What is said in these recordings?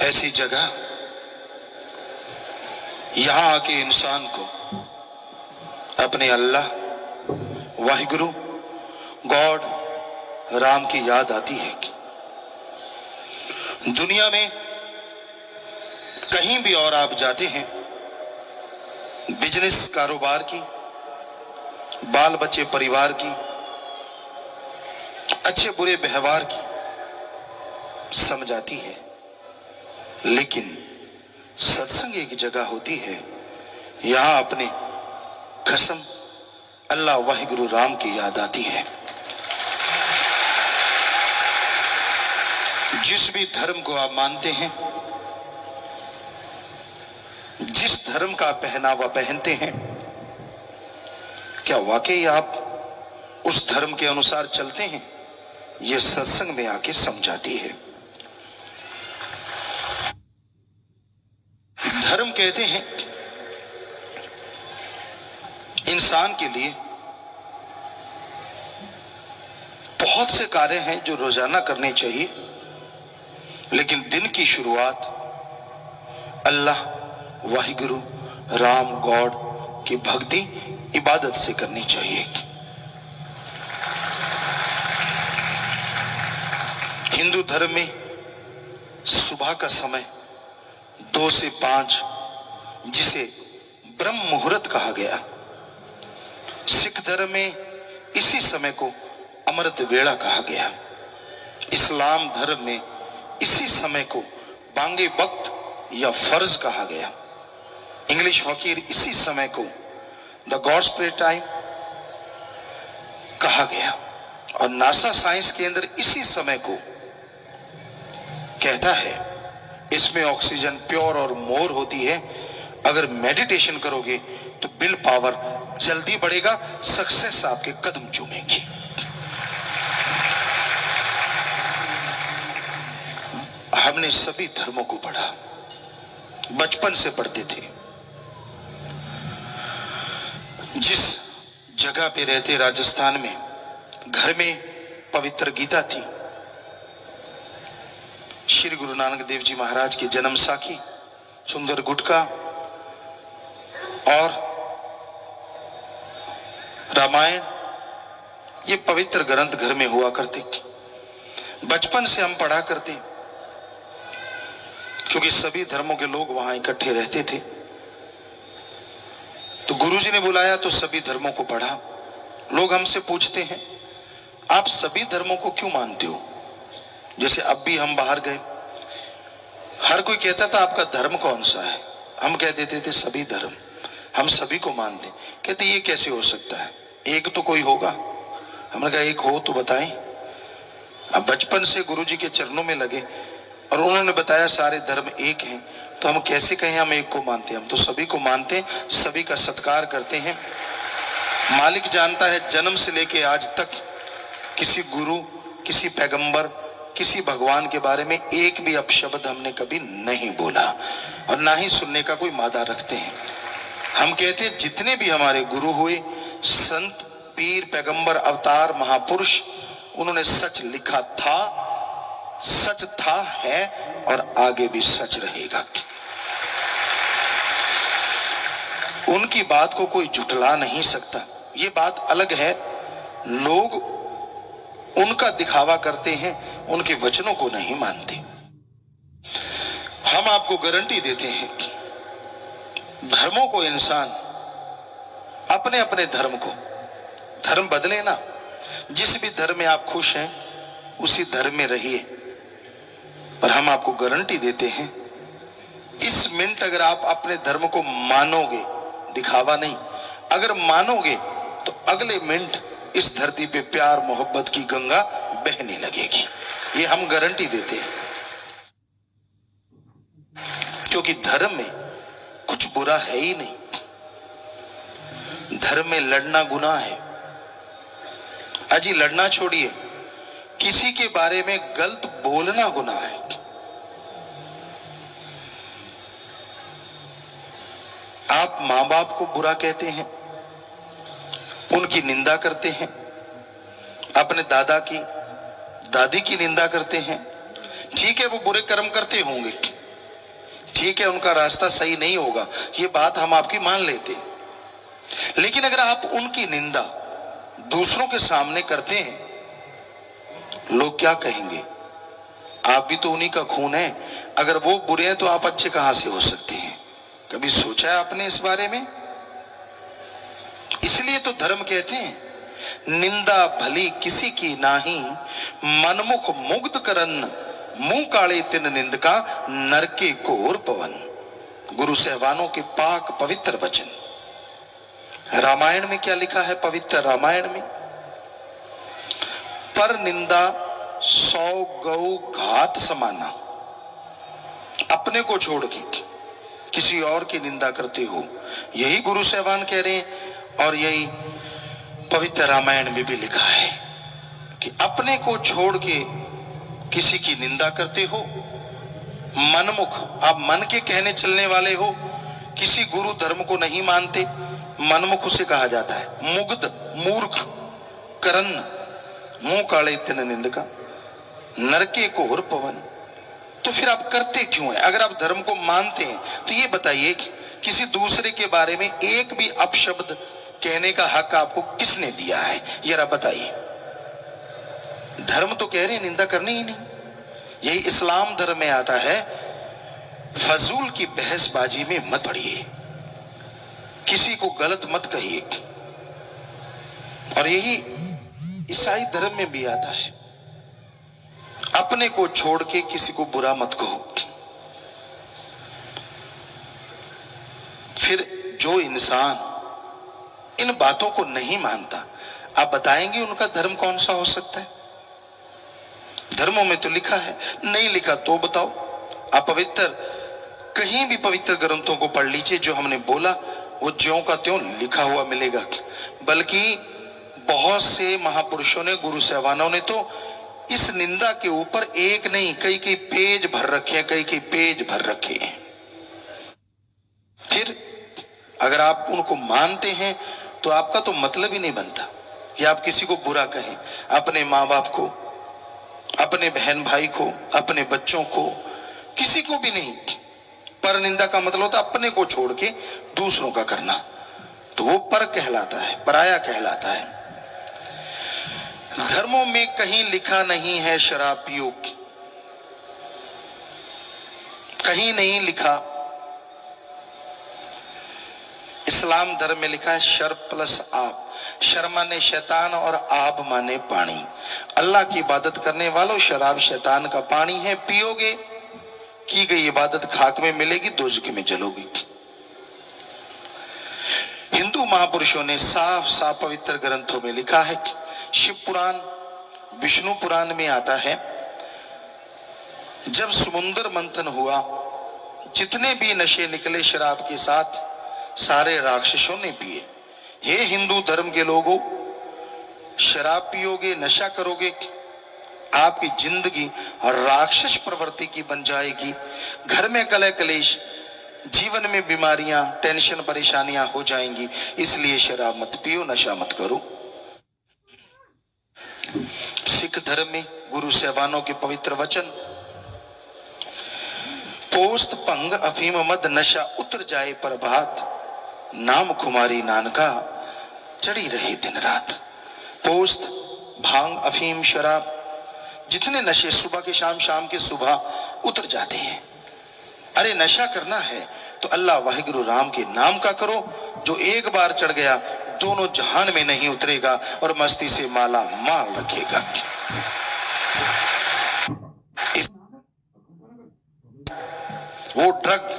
ऐसी जगह यहां आके इंसान को अपने अल्लाह, वाहिगुरु, गॉड, राम की याद आती है कि दुनिया में कहीं भी और आप जाते हैं, बिजनेस, कारोबार की, बाल बच्चे, परिवार की, अच्छे बुरे व्यवहार की समझ आती है, लेकिन सत्संग एक जगह होती है, यहां अपने कसम अल्लाह, वाहिगुरु, राम की याद आती है। जिस भी धर्म को आप मानते हैं, जिस धर्म का पहनावा पहनते हैं, क्या वाकई आप उस धर्म के अनुसार चलते हैं? यह सत्संग में आके समझाती है। धर्म कहते हैं इंसान के लिए बहुत से कार्य हैं जो रोजाना करने चाहिए, लेकिन दिन की शुरुआत अल्लाह, वाहिगुरु, राम, गॉड की भक्ति, इबादत से करनी चाहिए। हिंदू धर्म में सुबह का समय 2 से 5, जिसे ब्रह्म मुहूर्त कहा गया, सिख धर्म में इसी समय को अमृत वेला कहा गया, इस्लाम धर्म में इसी समय को बांगे वक्त या फर्ज कहा गया, इंग्लिश फकीर इसी समय को द गॉड्स प्रे टाइम कहा गया, और नासा साइंस केंद्र इसी समय को कहता है इसमें ऑक्सीजन प्योर और मोर होती है, अगर मेडिटेशन करोगे तो विल पावर जल्दी बढ़ेगा, सक्सेस आपके कदम चूमेगी। हमने सभी धर्मों को पढ़ा, बचपन से पढ़ते थे। जिस जगह पे रहते, राजस्थान में, घर में पवित्र गीता थी, श्री गुरु नानक देव जी महाराज की जन्म साखी, सुंदर गुटका और रामायण, ये पवित्र ग्रंथ घर में हुआ करते। बचपन से हम पढ़ा करते, क्योंकि सभी धर्मों के लोग वहां इकट्ठे रहते थे। तो गुरुजी ने बुलाया तो सभी धर्मों को पढ़ा। लोग हमसे पूछते हैं, आप सभी धर्मों को क्यों मानते हो? जैसे अब भी हम बाहर गए, हर कोई कहता था आपका धर्म कौन सा है? हम कह देते थे सभी धर्म, हम सभी को मानते। कहते ये कैसे हो सकता है, एक तो कोई होगा। हमने कहा एक हो तो बताएं। अब बचपन से गुरुजी के चरणों में लगे और उन्होंने बताया सारे धर्म एक हैं, तो हम कैसे कहें हम एक को मानते हैं? हम तो सभी को मानते हैं, सभी का सत्कार करते हैं। मालिक जानता है, जन्म से लेके आज तक किसी गुरु, किसी पैगंबर, किसी भगवान के बारे में एक भी अपशब्द हमने कभी नहीं बोला, और ना ही सुनने का कोई मादा रखते हैं। हम कहते हैं जितने भी हमारे गुरु हुए, संत, पीर, पैगंबर, अवतार, महापुरुष, उन्होंने सच लिखा था, सच था, है और आगे भी सच रहेगा। उनकी बात को कोई झुठला नहीं सकता। ये बात अलग है, लोग उनका दिखावा करते हैं, उनके वचनों को नहीं मानते। हम आपको गारंटी देते हैं कि धर्मों को इंसान अपने अपने धर्म को, धर्म बदले ना, जिस भी धर्म में आप खुश हैं उसी धर्म में रहिए। पर हम आपको गारंटी देते हैं, इस मिनट अगर आप अपने धर्म को मानोगे, दिखावा नहीं, अगर मानोगे तो अगले मिनट इस धरती पे प्यार मोहब्बत की गंगा बहने लगेगी। ये हम गारंटी देते हैं, क्योंकि धर्म में कुछ बुरा है ही नहीं। धर्म में लड़ना गुनाह है। अजी लड़ना छोड़िए, किसी के बारे में गलत बोलना गुनाह है। आप मां बाप को बुरा कहते हैं, उनकी निंदा करते हैं, अपने दादा की, दादी की निंदा करते हैं। ठीक है, वो बुरे कर्म करते होंगे, ठीक है, उनका रास्ता सही नहीं होगा, ये बात हम आपकी मान लेते, लेकिन अगर आप उनकी निंदा दूसरों के सामने करते हैं, लोग क्या कहेंगे? आप भी तो उन्हीं का खून है, अगर वो बुरे हैं तो आप अच्छे कहां से हो सकते हैं? कभी सोचा है आपने इस बारे में? इसलिए तो धर्म कहते हैं, निंदा भली किसी की नाही, मनमुख मुग्ध करन, मुंह काले तिन निंदका, नरके घोर पवन। गुरु सहवानों के पाक पवित्र वचन। रामायण में क्या लिखा है? पवित्र रामायण में, पर निंदा 100 गौ घात समाना। अपने को छोड़ के किसी और की निंदा करते हो, यही गुरु सहवान कह रहे हैं, और यही पवित्र रामायण में भी लिखा है कि अपने को छोड़ के किसी की निंदा करते हो, मनमुख, आप मन के कहने चलने वाले हो, किसी गुरु धर्म को नहीं मानते, मनमुख उसे कहा जाता है, मुग्ध मूर्ख, करन मुंह काले तिन निंदका, नरके घोर पवन। तो फिर आप करते क्यों हैं? अगर आप धर्म को मानते हैं तो ये बताइए कि किसी दूसरे के बारे में एक भी अपशब्द कहने का हक आपको किसने दिया है? जरा बताइए। धर्म तो कह रहे हैं निंदा करनी ही नहीं। यही इस्लाम धर्म में आता है, फजूल की बहसबाजी में मत पड़िए, किसी को गलत मत कहिए। और यही ईसाई धर्म में भी आता है, अपने को छोड़ के किसी को बुरा मत कहो। फिर जो इंसान इन बातों को नहीं मानता, आप बताएंगे उनका धर्म कौन सा हो सकता है? धर्मों में तो लिखा है, नहीं लिखा तो बताओ। आप पवित्र, कहीं भी पवित्र ग्रंथों को पढ़ लीजिए, जो हमने बोला वो ज्यों का त्यों लिखा हुआ मिलेगा। बल्कि बहुत से महापुरुषों ने, गुरु सहवानों ने तो इस निंदा के ऊपर एक नहीं कई कई पेज भर रखे हैं, कई कई पेज भर रखे हैं। फिर अगर आप उनको मानते हैं तो आपका तो मतलब ही नहीं बनता कि आप किसी को बुरा कहें, अपने माँ बाप को, अपने बहन भाई को, अपने बच्चों को, किसी को भी नहीं। पर निंदा का मतलब होता है अपने को छोड़ के दूसरों का करना, तो वो पर कहलाता है, पराया कहलाता है। धर्मों में कहीं लिखा नहीं है शराब पियो, कहीं नहीं लिखा। इस्लाम धर्म में लिखा है शर प्लस आप। शर माने शैतान और आप माने पानी। अल्लाह की इबादत करने वालों, शराब शैतान का पानी है, पियोगे की गई इबादत खाक में मिलेगी, दोजख में जलोगी। हिंदू महापुरुषों ने साफ साफ पवित्र ग्रंथों में लिखा है, शिव पुराण, विष्णु पुराण में आता है, जब समुद्र मंथन हुआ, जितने भी नशे निकले शराब के साथ, सारे राक्षसों ने पिए। हे हिंदू धर्म के लोगों, शराब पियोगे, नशा करोगे, आपकी जिंदगी राक्षस प्रवृत्ति की बन जाएगी। घर में कलह कलेश, जीवन में बीमारियां, टेंशन, परेशानियां हो जाएंगी। इसलिए शराब मत पियो, नशा मत करो। सिख धर्म में गुरु सहवानों के पवित्र वचन, पोस्त भंग अफीम मद नशा उतर जाए प्रभात, नाम खुमारी नानका चढ़ी रहे दिन रात। पोस्त, भांग, अफीम, शराब, जितने नशे सुबह के शाम, शाम के सुबह उतर जाते हैं। अरे नशा करना है तो अल्लाह वाहिगुरु राम के नाम का करो, जो एक बार चढ़ गया दोनों जहान में नहीं उतरेगा और मस्ती से माला माल रखेगा। वो ड्रग,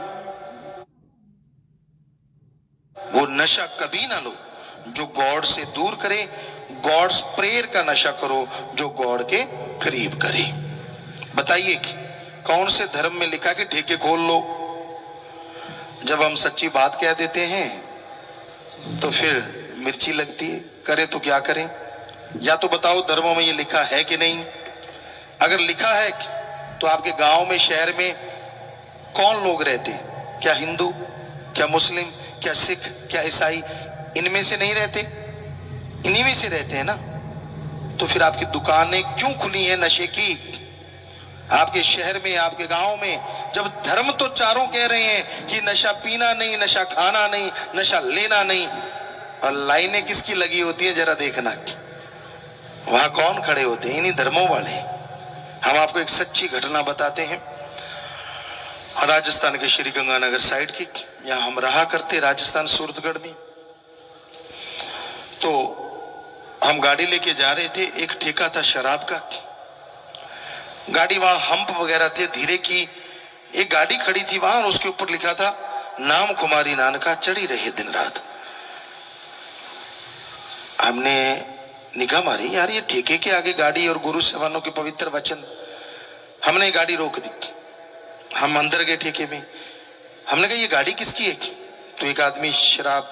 वो नशा कभी ना लो जो गॉड से दूर करे। गॉड्स प्रेयर का नशा करो जो गॉड के करीब करे। बताइए कौन से धर्म में लिखा कि ठेके खोल लो? जब हम सच्ची बात कह देते हैं तो फिर मिर्ची लगती है, करें तो क्या करें? या तो बताओ धर्मों में ये लिखा है कि नहीं? अगर लिखा है तो आपके गांव में, शहर में कौन लोग रहते हैं? क्या हिंदू, क्या मुस्लिम, क्या सिख, क्या ईसाई? इनमें से नहीं रहते, इन्हीं में से रहते हैं ना। तो फिर आपकी दुकानें क्यों खुली हैं नशे की? आपके शहर में, आपके गांव में, जब धर्म तो चारों कह रहे हैं कि नशा पीना नहीं, नशा खाना नहीं, नशा लेना नहीं, और लाइनें किसकी लगी होती है जरा देखना, वहां कौन खड़े होते हैं? इन्हीं धर्मों वाले। हम आपको एक सच्ची घटना बताते हैं राजस्थान के श्री गंगानगर साइड की। यहां हम रहा करते, राजस्थान सूरतगढ़ में। तो हम गाड़ी लेके जा रहे थे, एक ठेका था शराब का। गाड़ी वहां हम्प वगैरह थे, धीरे की एक गाड़ी खड़ी थी वहां, और उसके ऊपर लिखा था नाम कुमारी नानका चढ़ी रहे दिन रात। हमने निगाह मारी, यार ये ठेके के आगे गाड़ी और गुरु सेवानों के पवित्र वचन। हमने गाड़ी रोक दी, हम अंदर गए ठेके में। हमने कहा ये गाड़ी किसकी है? तो एक आदमी शराब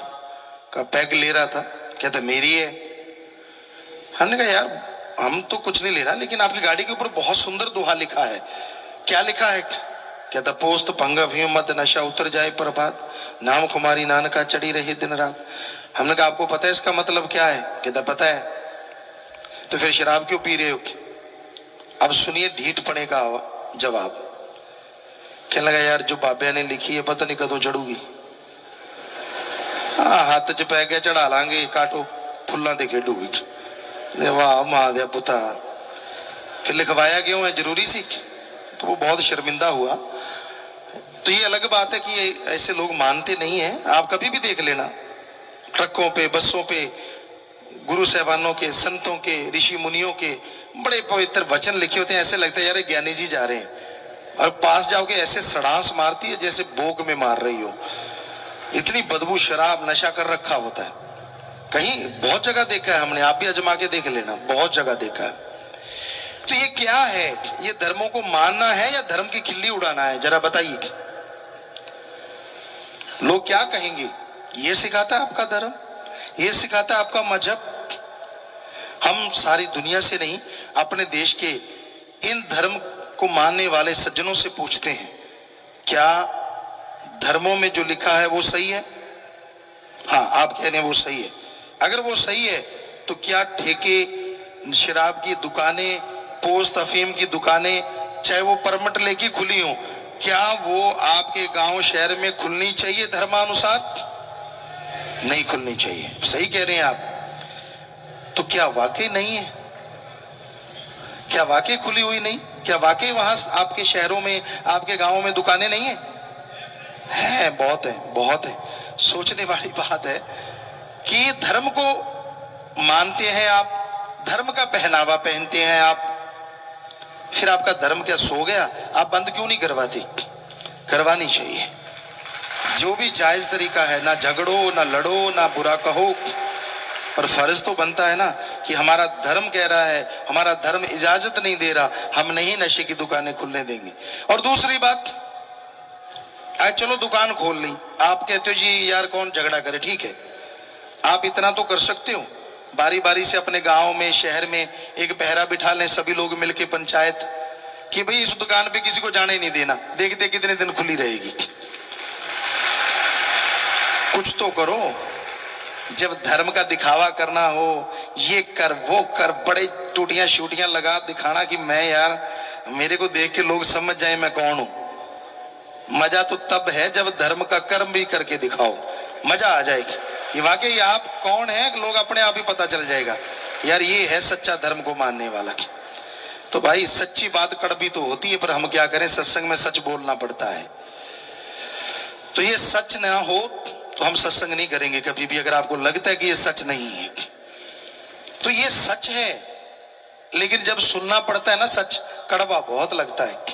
का पैग ले रहा था, कहता मेरी है। हमने कहा यार हम तो कुछ नहीं ले रहा, लेकिन आपकी गाड़ी के ऊपर बहुत सुंदर दोहा लिखा है। क्या लिखा है? कहता पोस्त पंगा भी मत नशा उतर जाए प्रभात, नाम कुमारी नानका चढ़ी रही दिन रात। हमने कहा आपको पता है इसका मतलब क्या है? कहता पता है। तो फिर शराब क्यों पी रहे हो? अब सुनिए ढीठपने का जवाब। कहने लगा यार जो बाबे ने लिखी है पता नहीं कदों चढ़ूगी। हाँ हाथ च पै गया चढ़ा लांगे, काटो फुल्लां ते खेडूगी। वाह मां दे पुता, फिर लिखवाया क्यों है? जरूरी सी। तो वो बहुत शर्मिंदा हुआ। तो ये अलग बात है कि ऐसे लोग मानते नहीं है। आप कभी भी देख लेना, ट्रकों पे, बसों पे गुरु साहबानों के, संतों के, ऋषि मुनियों के बड़े पवित्र वचन लिखे होते हैं। ऐसे लगता है यार ज्ञानी जी जा रहे हैं, और पास जाओगे ऐसे सड़ांस मारती है जैसे भोग में मार रही हो। इतनी बदबू शराब, नशा कर रखा होता है। कहीं बहुत जगह देखा है हमने, आप भी आजमा के देख लेना, बहुत जगह देखा है। तो ये क्या है? ये धर्मों को मानना है या धर्म की खिल्ली उड़ाना है? जरा बताइए। लोग क्या कहेंगे? ये सिखाता है आपका धर्म, ये सिखाता है आपका मजहब। हम सारी दुनिया से नहीं, अपने देश के इन धर्म को मानने वाले सज्जनों से पूछते हैं क्या धर्मों में जो लिखा है वो सही है? हाँ आप कह रहे हैं वो सही है। अगर वो सही है तो क्या ठेके, शराब की दुकानें, पोस्त अफीम की दुकानें, चाहे वो परमिट लेके खुली हो, क्या वो आपके गांव शहर में खुलनी चाहिए धर्मानुसार? नहीं खुलनी चाहिए। सही कह रहे हैं आप। तो क्या वाकई नहीं है? क्या वाकई खुली हुई नहीं? क्या वाकई वहां आपके शहरों में, आपके गांवों में दुकानें नहीं है? हैं, बहुत है, बहुत है। सोचने वाली बात है कि धर्म को मानते हैं आप, धर्म का पहनावा पहनते हैं आप, फिर आपका धर्म क्या सो गया? आप बंद क्यों नहीं करवाते? करवानी चाहिए। जो भी जायज तरीका है, ना झगड़ो, ना लड़ो, ना बुरा कहो, पर फर्ज तो बनता है ना कि हमारा धर्म कह रहा है, हमारा धर्म इजाजत नहीं दे रहा, हम नहीं नशे की दुकानें खुलने देंगे। और दूसरी बात, चलो दुकान खोल ली, आप कहते हो जी यार कौन झगड़ा करे, ठीक है आप इतना तो कर सकते हो, बारी बारी से अपने गांव में, शहर में एक पहरा बिठा लें सभी लोग मिलके, पंचायत, कि भाई इस दुकान पे किसी को जाने नहीं देना, देखते कितने दिन खुली रहेगी। कुछ तो करो। जब धर्म का दिखावा करना हो, ये कर वो कर, बड़े टूटियां शूटियां लगा दिखाना कि मैं यार, मेरे को देख के लोग समझ जाए मैं कौन हूं। मजा तो तब है जब धर्म का कर्म भी करके दिखाओ, मजा आ जाएगी। ये वाकई आप कौन है, लोग अपने आप ही पता चल जाएगा यार ये है सच्चा धर्म को मानने वाला। तो भाई सच्ची बात कड़वी तो होती है, पर हम क्या करें, सत्संग में सच बोलना पड़ता है। तो ये सच ना हो तो हम सत्संग नहीं करेंगे कभी भी। अगर आपको लगता है कि ये सच नहीं है तो ये सच है, लेकिन जब सुनना पड़ता है ना सच, कड़वा बहुत लगता है,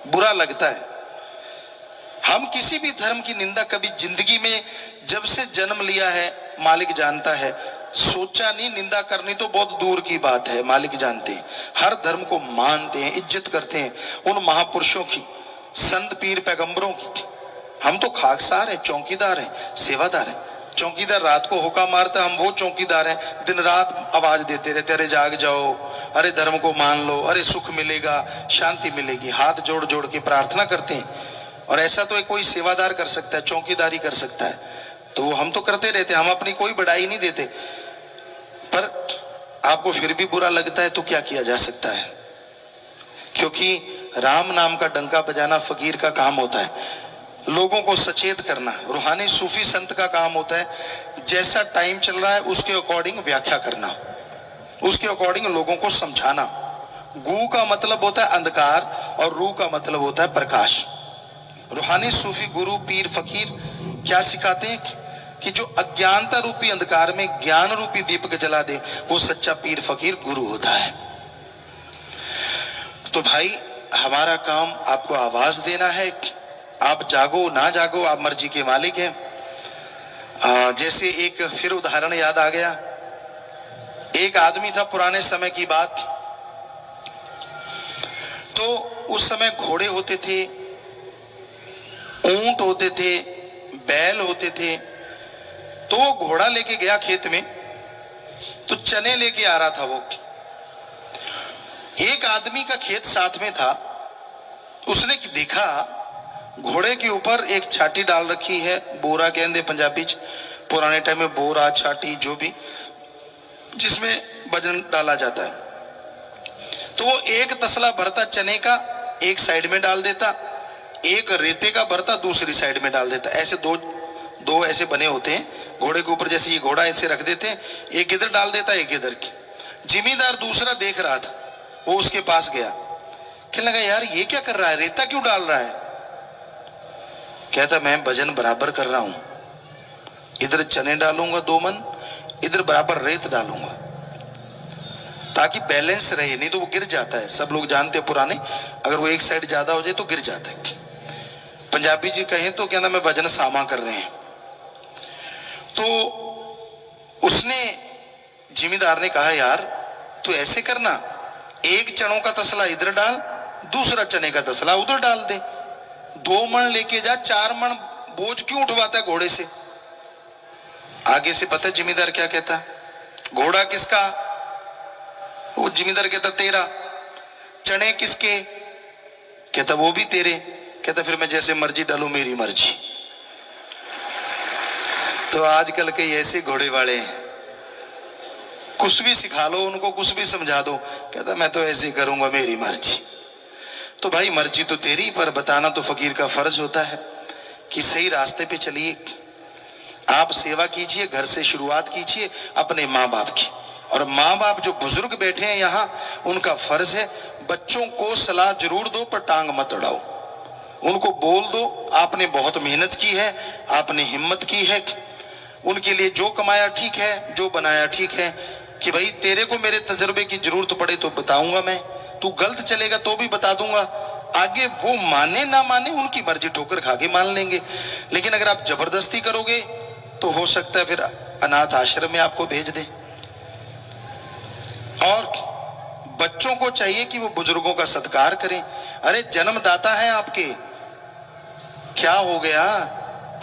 बुरा लगता है। हम किसी भी धर्म की निंदा कभी जिंदगी में, जब से जन्म लिया है मालिक जानता है, सोचा नहीं। निंदा करनी तो बहुत दूर की बात है, मालिक जानते हैं। हर धर्म को मानते हैं, इज्जत करते हैं, उन महापुरुषों की, संत पीर पैगंबरों की। हम तो खाकसार हैं, चौकीदार हैं, सेवादार हैं। चौकीदार रात को होका मारता, हम वो चौकीदार हैं दिन रात आवाज देते रहते, अरे जाग जाओ, अरे धर्म को मान लो, अरे सुख मिलेगा, शांति मिलेगी। हाथ जोड़ जोड़ के प्रार्थना करते हैं। और ऐसा तो कोई सेवादार कर सकता है, चौकीदारी कर सकता है, तो वो हम तो करते रहते, हम अपनी कोई बढ़ाई नहीं देते। पर आपको फिर भी बुरा लगता है तो क्या किया जा सकता है, क्योंकि राम नाम का डंका बजाना फकीर का काम होता है, लोगों को सचेत करना रूहानी सूफी संत का काम होता है। जैसा टाइम चल रहा है उसके अकॉर्डिंग व्याख्या करना, उसके अकॉर्डिंग लोगों को समझाना। गू का मतलब होता है अंधकार और रू का मतलब होता है प्रकाश। रूहानी सूफी गुरु पीर फकीर क्या सिखाते हैं कि जो अज्ञानता रूपी अंधकार में ज्ञान रूपी दीपक जला दे, वो सच्चा पीर फकीर गुरु होता है। तो भाई हमारा काम आपको आवाज देना है, आप जागो ना जागो आप मर्जी के मालिक हैं। जैसे एक फिर उदाहरण याद आ गया, एक आदमी था, पुराने समय की बात, तो उस समय घोड़े होते थे, ऊंट होते थे, बैल होते थे। तो वो घोड़ा लेके गया खेत में, तो चने लेके आ रहा था। वो एक आदमी का खेत साथ में था, उसने देखा घोड़े के ऊपर एक छाटी डाल रखी है, बोरा कहते पंजाबी च, पुराने टाइम में बोरा छाटी जो भी जिसमें वजन डाला जाता है। तो वो एक तसला भरता चने का एक साइड में डाल देता, एक रेते का भरता दूसरी साइड में डाल देता। ऐसे दो ऐसे बने होते हैं घोड़े के ऊपर, जैसे ये घोड़ा ऐसे रख देते हैं, एक इधर डाल देता एक इधर की। जिमीदार दूसरा देख रहा था, वो उसके पास गया, कहने लगा यार ये क्या कर रहा है, रेता क्यों डाल रहा है? कहता मैं वजन बराबर कर रहा हूं, इधर चने डालूंगा 2 मन, इधर बराबर रेत डालूंगा ताकि बैलेंस रहे, नहीं तो वो गिर जाता है। सब लोग जानते हैं पुराने, अगर वो एक साइड ज्यादा हो जाए तो गिर जाता है। पंजाबी जी कहें तो कहना मैं वजन सामा कर रहे हैं। तो उसने जिमीदार ने कहा यार तू ऐसे करना, एक चनों का तसला इधर डाल, दूसरा चने का तसला उधर डाल दे, 2 मन लेके जा, 4 मन बोझ क्यों उठवाता है घोड़े से? आगे से पता है जिमीदार क्या कहता, घोड़ा किसका? वो जिमीदार कहता तेरा। चने किसके? कहता वो भी तेरे। कहता फिर मैं जैसे मर्जी डालू, मेरी मर्जी। तो आजकल के ऐसे घोड़े वाले हैं, कुछ भी सिखा लो उनको, कुछ भी समझा दो, कहता मैं तो ऐसे करूंगा, मेरी मर्जी। तो भाई मर्जी तो तेरी, पर बताना तो फकीर का फर्ज होता है कि सही रास्ते पे चलिए। आप सेवा कीजिए, घर से शुरुआत कीजिए अपने माँ बाप की। और माँ बाप जो बुजुर्ग बैठे हैं यहाँ, उनका फर्ज है बच्चों को सलाह जरूर दो पर टांग मत अड़ाओ, उनको बोल दो आपने बहुत मेहनत की है, आपने हिम्मत की है, उनके लिए जो कमाया ठीक है, जो बनाया ठीक है, कि भाई तेरे को मेरे तजर्बे की जरूरत पड़े तो बताऊंगा मैं, तू गलत चलेगा तो भी बता दूंगा। आगे वो माने ना माने उनकी मर्जी, ठोकर खा के मान लेंगे। लेकिन अगर आप जबरदस्ती करोगे तो हो सकता है फिर अनाथ आश्रम में आपको भेज दे। और बच्चों को चाहिए कि वो बुजुर्गों का सत्कार करें। अरे जन्मदाता है आपके, क्या हो गया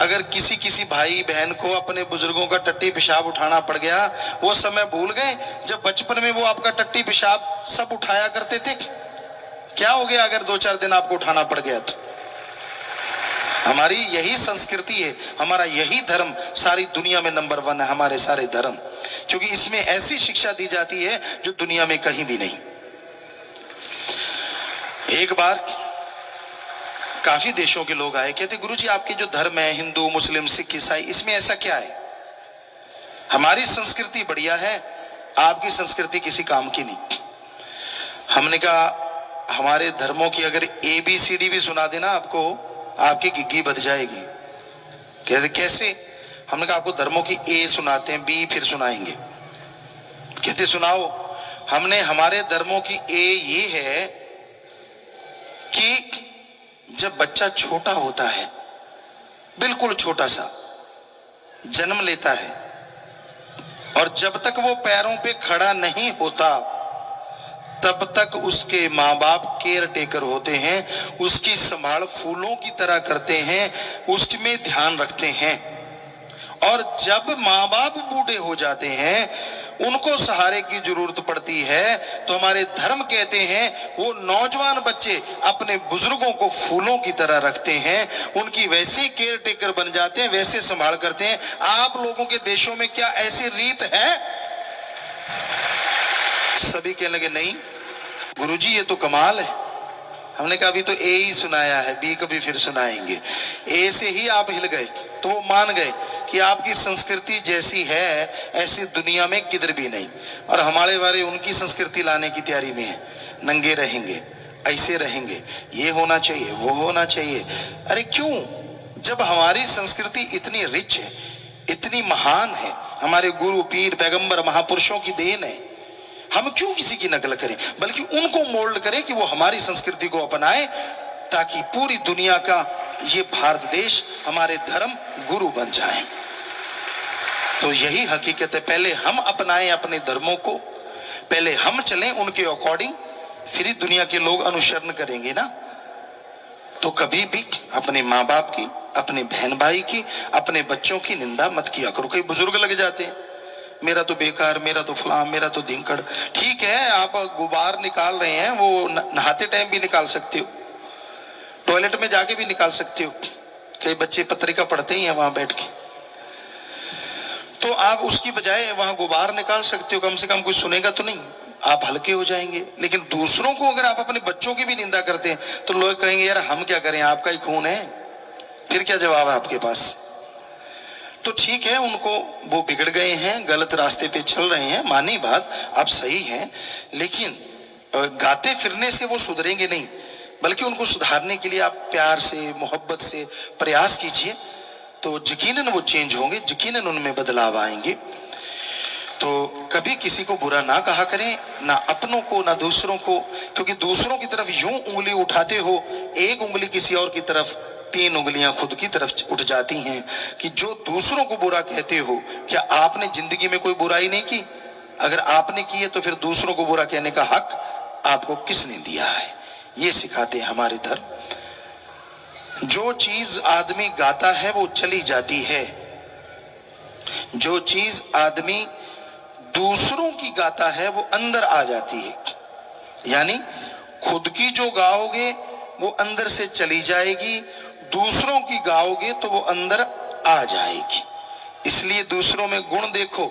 अगर किसी किसी भाई बहन को अपने बुजुर्गों का टट्टी पेशाब उठाना पड़ गया? वो समय भूल गए जब बचपन में वो आपका टट्टी पेशाब सब उठाया करते थे? क्या हो गया अगर 2-4 दिन आपको उठाना पड़ गया तो? हमारी यही संस्कृति है, हमारा यही धर्म सारी दुनिया में नंबर 1 है, हमारे सारे धर्म, क्योंकि इसमें ऐसी शिक्षा दी जाती है जो दुनिया में कहीं भी नहीं। एक बार काफी देशों के लोग आए, कहते गुरुजी आपके जो धर्म है, हिंदू मुस्लिम सिख ईसाई, इसमें ऐसा क्या है? हमारी संस्कृति बढ़िया है, आपकी संस्कृति किसी काम की नहीं। हमने कहा हमारे धर्मों की अगर ABCD भी सुना देना आपको, आपकी गिग्गी बच जाएगी। कहते कैसे? हमने कहा आपको धर्मों की A सुनाते हैं, B फिर सुनाएंगे। कहते सुनाओ। हमने हमारे धर्मों की A ये है कि जब बच्चा छोटा होता है, बिल्कुल छोटा सा जन्म लेता है, और जब तक वो पैरों पे खड़ा नहीं होता तब तक उसके माँ बाप केयर टेकर होते हैं, उसकी संभाल फूलों की तरह करते हैं, उसमें ध्यान रखते हैं। और जब माँ बाप बूढ़े हो जाते हैं, उनको सहारे की जरूरत पड़ती है, तो हमारे धर्म कहते हैं वो नौजवान बच्चे अपने बुजुर्गों को फूलों की तरह रखते हैं, उनकी वैसे केयर टेकर बन जाते हैं, वैसे संभाल करते हैं। आप लोगों के देशों में क्या ऐसी रीत है? सभी कहने लगे नहीं गुरुजी ये तो कमाल है, हमने कहा अभी तो ए ही सुनाया है, बी को भी फिर सुनाएंगे। ए से ही आप हिल गए, तो वो मान गए कि आपकी संस्कृति जैसी है ऐसी दुनिया में किधर भी नहीं। और हमारे बारे उनकी संस्कृति लाने की तैयारी में है, नंगे रहेंगे, ऐसे रहेंगे, ये होना चाहिए, वो होना चाहिए। अरे क्यों? जब हमारी संस्कृति इतनी रिच है, इतनी महान है, हमारे गुरु पीर पैगंबर महापुरुषों की देन है, हम क्यों किसी की नकल करें? बल्कि उनको मोल्ड करें कि वो हमारी संस्कृति को अपनाए, ताकि पूरी दुनिया का ये भारत देश हमारे धर्म गुरु बन जाए। तो यही हकीकत है, पहले हम अपनाएं अपने धर्मों को, पहले हम चलें उनके अकॉर्डिंग, फिर ही दुनिया के लोग अनुसरण करेंगे ना। तो कभी भी अपने माँ बाप की, अपने बहन भाई की, अपने बच्चों की निंदा मत किया करो। कई बुजुर्ग लग जाते हैं, मेरा तो बेकार, मेरा तो फलां, मेरा तो धिंकड़। ठीक है, आप गुबार निकाल रहे हैं, वो नहाते टाइम भी निकाल सकते हो, टॉयलेट में जाके भी निकाल सकते हो। कई बच्चे पत्रिका पढ़ते ही हैं वहां बैठ के, तो आप उसकी बजाय वहां गुबार निकाल सकते हो, कम से कम कोई सुनेगा तो नहीं, आप हल्के हो जाएंगे। लेकिन दूसरों को अगर आप अपने बच्चों की भी निंदा करते हैं तो लोग कहेंगे यार हम क्या करें, आपका ही खून है, फिर क्या जवाब है आपके पास? तो ठीक है, उनको, वो बिगड़ गए हैं, गलत रास्ते पे चल रहे हैं, मानी बात, आप सही हैं, लेकिन गाते फिरने से वो सुधरेंगे नहीं, बल्कि उनको सुधारने के लिए आप प्यार से, मोहब्बत से प्रयास कीजिए, तो यकीनन वो चेंज होंगे, यकीनन उनमें बदलाव आएंगे। तो कभी किसी को बुरा ना कहा करें, ना अपनों को ना दूसरों को, क्योंकि दूसरों की तरफ यूं उंगली उठाते हो, एक उंगली किसी और की तरफ, तीन उंगलियां खुद की तरफ उठ जाती हैं। कि जो दूसरों को बुरा कहते हो, क्या आपने जिंदगी में कोई बुराई नहीं की? अगर आपने की है तो फिर दूसरों को बुरा कहने का हक आपको किसने दिया है? ये सिखाते हैं हमारे धर्म। जो चीज आदमी गाता है वो चली जाती है, जो चीज आदमी दूसरों की गाता है वो अंदर आ जाती है। यानी खुद की जो गाओगे वो अंदर से चली जाएगी, दूसरों की गाओगे तो वो अंदर आ जाएगी। इसलिए दूसरों में गुण देखो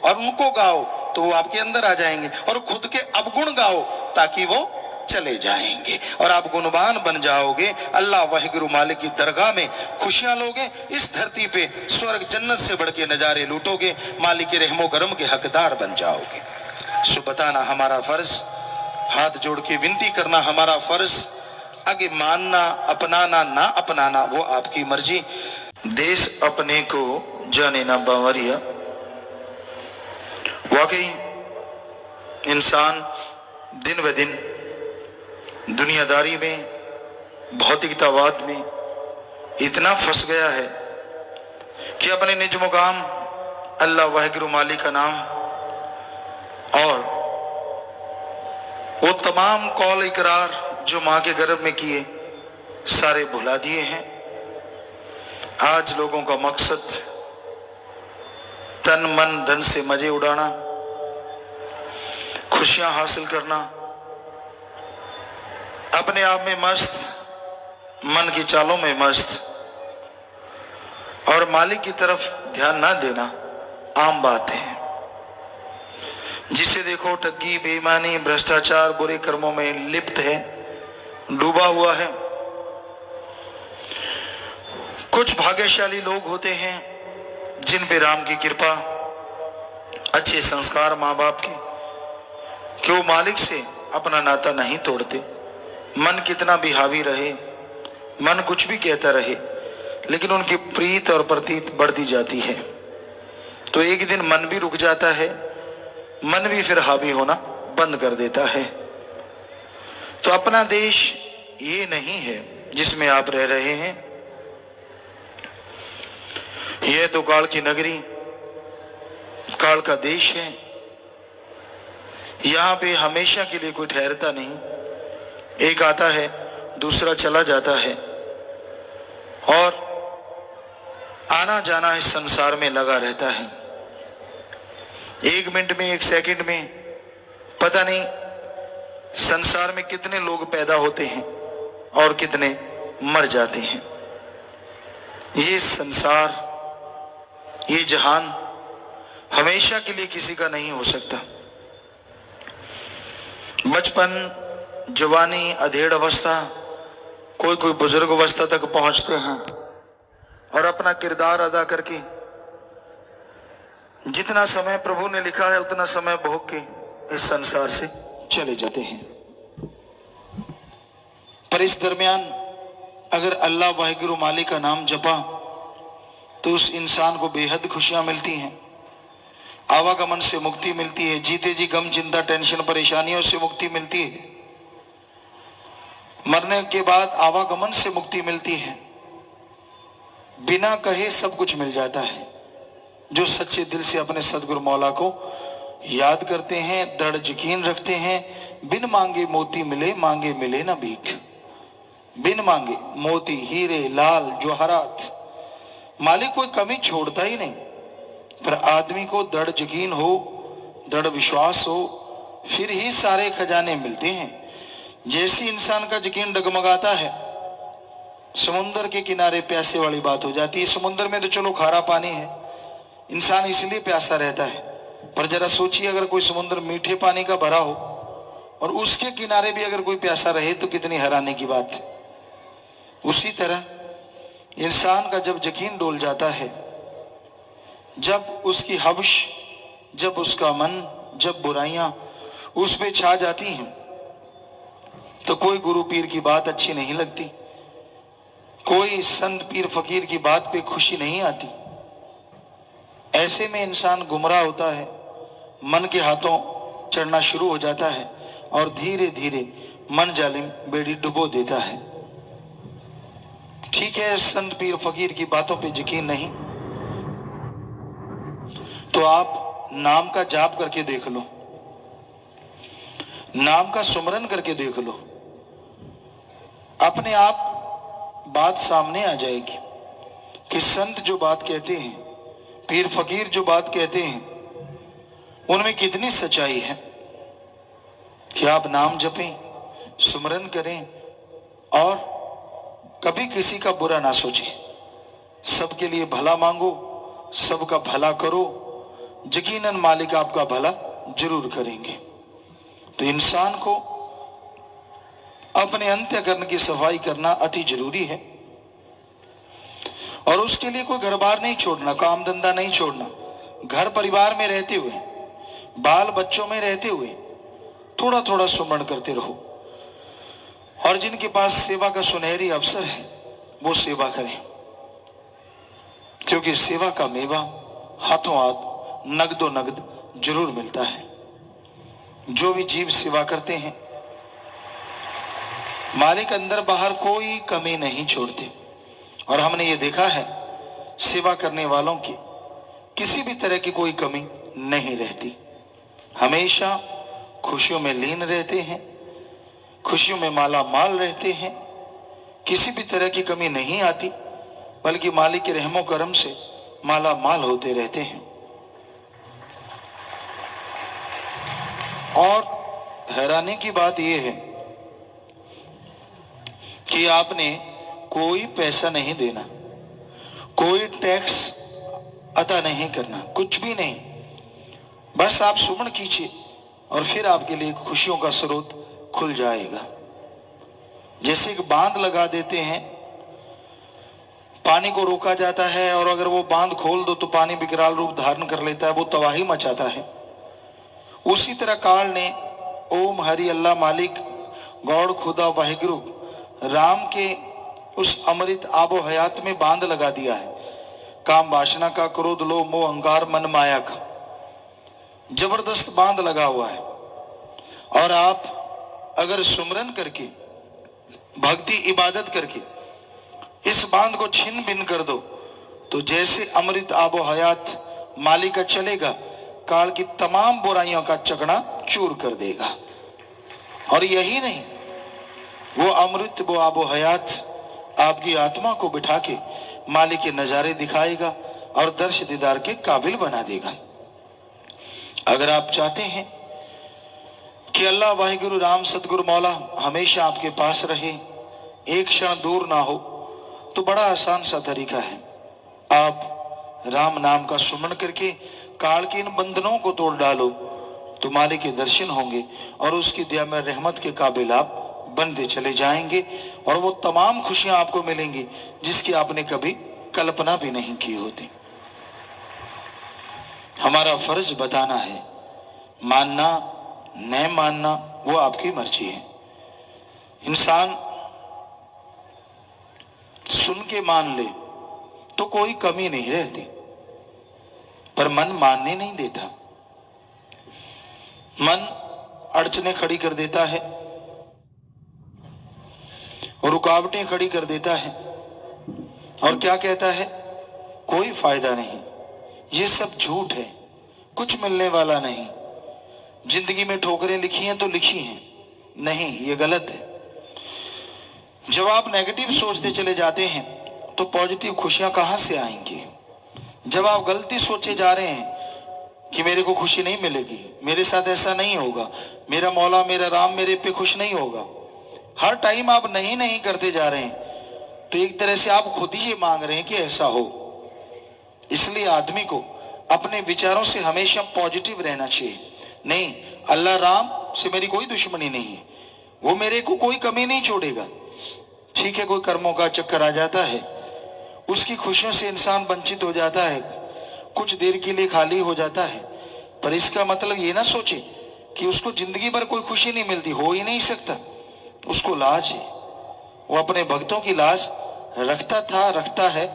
और उनको गाओ तो वो आपके अंदर आ जाएंगे, और खुद के अवगुण गाओ ताकि वो चले जाएंगे, और आप गुणवान बन जाओगे। अल्लाह वाहिगुरु मालिक की दरगाह में खुशियां लोगे, इस धरती पे स्वर्ग जन्नत से बढ़ के नजारे लूटोगे, मालिक के रहमो करम के हकदार बन जाओगे। सो बताना हमारा फर्ज, हाथ जोड़ के विनती करना हमारा फर्ज, आगे मानना अपनाना ना अपनाना वो आपकी मर्जी। देश अपने को जाने ना बावरिया। वाकई इंसान दिन ब दिन दुनियादारी में, भौतिकतावाद में इतना फंस गया है कि अपने निज मुकाम अल्लाह वाहिगुरु मालिक का नाम और वो तमाम कौल इकरार जो माँ के गर्भ में किए सारे भुला दिए हैं। आज लोगों का मकसद तन मन धन से मजे उड़ाना, खुशियां हासिल करना, अपने आप में मस्त, मन की चालों में मस्त, और मालिक की तरफ ध्यान ना देना आम बात है। जिसे देखो ठगी, बेईमानी, भ्रष्टाचार, बुरे कर्मों में लिप्त है, डूबा हुआ है। कुछ भाग्यशाली लोग होते हैं जिन पे राम की कृपा, अच्छे संस्कार माँ बाप के, कि वो मालिक से अपना नाता नहीं तोड़ते। मन कितना भी हावी रहे, मन कुछ भी कहता रहे, लेकिन उनकी प्रीत और प्रतीत बढ़ती जाती है। तो एक दिन मन भी रुक जाता है, मन भी फिर हावी होना बंद कर देता है। तो अपना देश ये नहीं है जिसमें आप रह रहे हैं, यह तो काल की नगरी, काल का देश है। यहां पे हमेशा के लिए कोई ठहरता नहीं, एक आता है दूसरा चला जाता है, और आना जाना इस संसार में लगा रहता है। एक मिनट में, एक सेकंड में पता नहीं संसार में कितने लोग पैदा होते हैं और कितने मर जाते हैं। ये संसार, ये जहान हमेशा के लिए किसी का नहीं हो सकता। बचपन, जवानी, अधेड़ अवस्था, कोई कोई बुजुर्ग अवस्था तक पहुंचते हैं और अपना किरदार अदा करके जितना समय प्रभु ने लिखा है उतना समय भोग के इस संसार से चले जाते हैं। पर इस दरमियान अगर अल्लाह वाहिगुरु मालिक का नाम जपा तो उस इंसान को बेहद खुशियां मिलती हैं, आवागमन से मुक्ति मिलती है, जीते जी गम, चिंता, टेंशन, परेशानियों से मुक्ति मिलती है, मरने के बाद आवागमन से मुक्ति मिलती है, बिना कहे सब कुछ मिल जाता है। जो सच्चे दिल से अपने सदगुरु मौला को याद करते हैं, दृढ़ यकीन रखते हैं, बिन मांगे मोती मिले, मांगे मिले ना भीख। बिन मांगे मोती, हीरे, लाल, जवाहरात, मालिक कोई कमी छोड़ता ही नहीं। पर आदमी को दृढ़ यकीन हो, दृढ़ विश्वास हो, फिर ही सारे खजाने मिलते हैं। जैसे इंसान का यकीन डगमगाता है, समुद्र के किनारे प्यासे वाली बात हो जाती है। समुद्र में तो चलो खारा पानी है, इंसान इसलिए प्यासा रहता है, पर जरा सोचिए अगर कोई समुद्र मीठे पानी का भरा हो और उसके किनारे भी अगर कोई प्यासा रहे तो कितनी हैरानी की बात है। उसी तरह इंसान का जब यकीन डोल जाता है, जब उसकी हवश, जब उसका मन, जब बुराइयां उस पे छा जाती हैं तो कोई गुरु पीर की बात अच्छी नहीं लगती, कोई संत पीर फकीर की बात पे खुशी नहीं आती। ऐसे में इंसान गुमराह होता है, मन के हाथों चढ़ना शुरू हो जाता है और धीरे धीरे मन जालिम बेड़ी डुबो देता है। ठीक है, संत पीर फकीर की बातों पे यकीन नहीं तो आप नाम का जाप करके देख लो, नाम का सुमरन करके देख लो, अपने आप बात सामने आ जाएगी कि संत जो बात कहते हैं, पीर फकीर जो बात कहते हैं, उनमें कितनी सच्चाई है। कि आप नाम जपें, सुमरन करें और कभी किसी का बुरा ना सोचें, सबके लिए भला मांगो, सबका भला करो, यकीनन मालिक आपका भला जरूर करेंगे। तो इंसान को अपने अंतःकरण की सफाई करना अति जरूरी है और उसके लिए कोई घर बार नहीं छोड़ना, काम धंधा नहीं छोड़ना। घर परिवार में रहते हुए, बाल बच्चों में रहते हुए थोड़ा थोड़ा सुमरण करते रहो और जिनके पास सेवा का सुनहरी अवसर है वो सेवा करें, क्योंकि सेवा का मेवा हाथों हाथ नगदो नगद जरूर मिलता है। जो भी जीव सेवा करते हैं मालिक अंदर बाहर कोई कमी नहीं छोड़ते और हमने ये देखा है सेवा करने वालों की किसी भी तरह की कोई कमी नहीं रहती, हमेशा खुशियों में लीन रहते हैं, खुशियों में माला माल रहते हैं, किसी भी तरह की कमी नहीं आती, बल्कि मालिक के रहमो करम से माला माल होते रहते हैं। और हैरानी की बात यह है कि आपने कोई पैसा नहीं देना, कोई टैक्स अदा नहीं करना, कुछ भी नहीं, बस आप सुमन कीजिए और फिर आपके लिए खुशियों का स्रोत खुल जाएगा। जैसे एक बांध लगा देते हैं, पानी को रोका जाता है और अगर वो बांध खोल दो तो पानी विकराल रूप धारण कर लेता है, वो तबाही मचाता है। उसी तरह काल ने ओम हरि अल्लाह मालिक गौड़ खुदा वाहिगुरु राम के उस अमृत आबो हयात में बांध लगा दिया है। काम वासना का, क्रोध, लोभ, मोह, अहंकार, मन माया का जबरदस्त बांध लगा हुआ है। और आप अगर सुमरन करके, भक्ति इबादत करके इस बांध को छिन भिन कर दो तो जैसे अमृत आबो हयात मालिक का चलेगा, काल की तमाम बुराइयों का चकना चूर कर देगा। और यही नहीं, वो अमृत, वो आबो हयात आपकी आत्मा को बिठा के मालिक के नजारे दिखाएगा और दर्श दीदार के काबिल बना देगा। अगर आप चाहते हैं कि अल्लाह वाहिगुरु राम सतगुरु मौला हमेशा आपके पास रहे, एक क्षण दूर ना हो, तो बड़ा आसान सा तरीका है। आप राम नाम का सुमन करके काल के इन बंधनों को तोड़ डालो तो मालिक के दर्शन होंगे और उसकी दया में रहमत के काबिल आप बनते चले जाएंगे और वो तमाम खुशियां आपको मिलेंगी जिसकी आपने कभी कल्पना भी नहीं की होती। हमारा फर्ज बताना है, मानना न मानना वो आपकी मर्जी है। इंसान सुन के मान ले तो कोई कमी नहीं रहती, पर मन मानने नहीं देता। मन अड़चने खड़ी कर देता है, रुकावटें खड़ी कर देता है और क्या कहता है, कोई फायदा नहीं, ये सब झूठ है, कुछ मिलने वाला नहीं। जिंदगी में ठोकरें लिखी हैं तो लिखी हैं, नहीं ये गलत है। जब आप नेगेटिव सोचते चले जाते हैं तो पॉजिटिव खुशियां कहां से आएंगी? जब आप गलती सोचे जा रहे हैं कि मेरे को खुशी नहीं मिलेगी, मेरे साथ ऐसा नहीं होगा, मेरा मौला मेरा राम मेरे पे खुश नहीं होगा, हर टाइम आप नहीं नहीं करते जा रहे हैं, तो एक तरह से आप खुद ही ये मांग रहे हैं कि ऐसा हो। इसलिए आदमी को अपने विचारों से हमेशा पॉजिटिव रहना चाहिए। नहीं, अल्लाह राम से मेरी कोई दुश्मनी नहीं है, वो मेरे को कोई कमी नहीं छोड़ेगा। ठीक है, कोई कर्मों का चक्कर आ जाता है, उसकी खुशियों से इंसान वंचित हो जाता है, कुछ देर के लिए खाली हो जाता है, पर इसका मतलब ये ना सोचे कि उसको जिंदगी भर कोई खुशी नहीं मिलती, हो ही नहीं सकता। उसको लाज है, वो अपने भक्तों की लाज रखता था, रखता है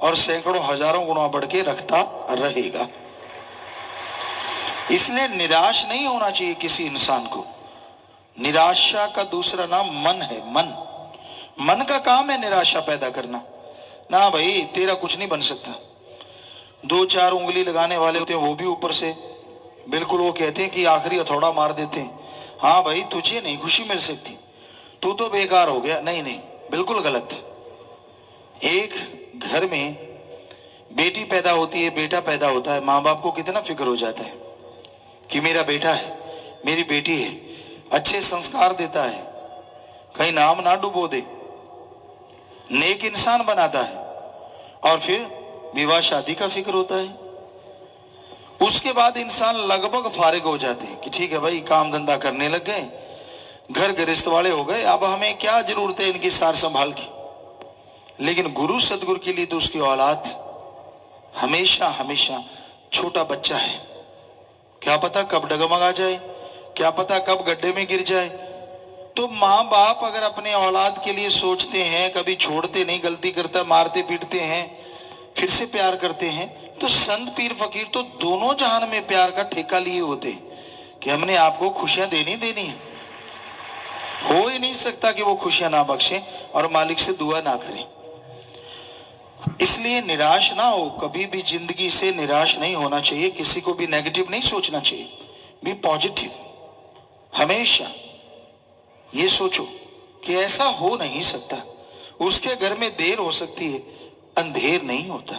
और सैकड़ों हजारों गुना बढ़ के रखता रहेगा। इसलिए निराश नहीं होना चाहिए किसी इंसान को। निराशा का दूसरा नाम मन है। मन का काम है निराशा पैदा करना। ना भाई तेरा कुछ नहीं बन सकता। दो चार उंगली लगाने वाले होते हैं, वो भी ऊपर से बिल्कुल वो कहते हैं कि आखिरी हथौड़ा मार देते हैं, हाँ भाई तुझे नहीं खुशी मिल सकती, तू तो बेकार हो गया। नहीं नहीं, बिल्कुल गलत। एक घर में बेटी पैदा होती है, बेटा पैदा होता है, माँ बाप को कितना फिक्र हो जाता है कि मेरा बेटा है, मेरी बेटी है, अच्छे संस्कार देता है, कहीं नाम ना डुबो दे, नेक इंसान बनाता है। और फिर विवाह शादी का फिक्र होता है। उसके बाद इंसान लगभग फारिग हो जाते हैं कि ठीक है भाई, काम धंधा करने लग गए, घर गृहस्थ वाले हो गए, अब हमें क्या जरूरत है इनकी सार संभाल की। लेकिन गुरु सदगुरु के लिए तो उसकी औलाद हमेशा हमेशा छोटा बच्चा है। क्या पता कब डगमगा जाए, क्या पता कब गड्ढे में गिर जाए। तो माँ बाप अगर अपने औलाद के लिए सोचते हैं, कभी छोड़ते नहीं, गलती करता मारते पीटते हैं, फिर से प्यार करते हैं, तो संत पीर फकीर तो दोनों जहान में प्यार का ठेका लिए होते हैं कि हमने आपको खुशियां देनी है। हो ही नहीं सकता कि वो खुशियां ना बख्शें और मालिक से दुआ ना करें। इसलिए निराश ना हो, कभी भी जिंदगी से निराश नहीं होना चाहिए, किसी को भी नेगेटिव नहीं सोचना चाहिए, बी पॉजिटिव। हमेशा ये सोचो कि ऐसा हो नहीं सकता, उसके घर में देर हो सकती है, अंधेर नहीं होता।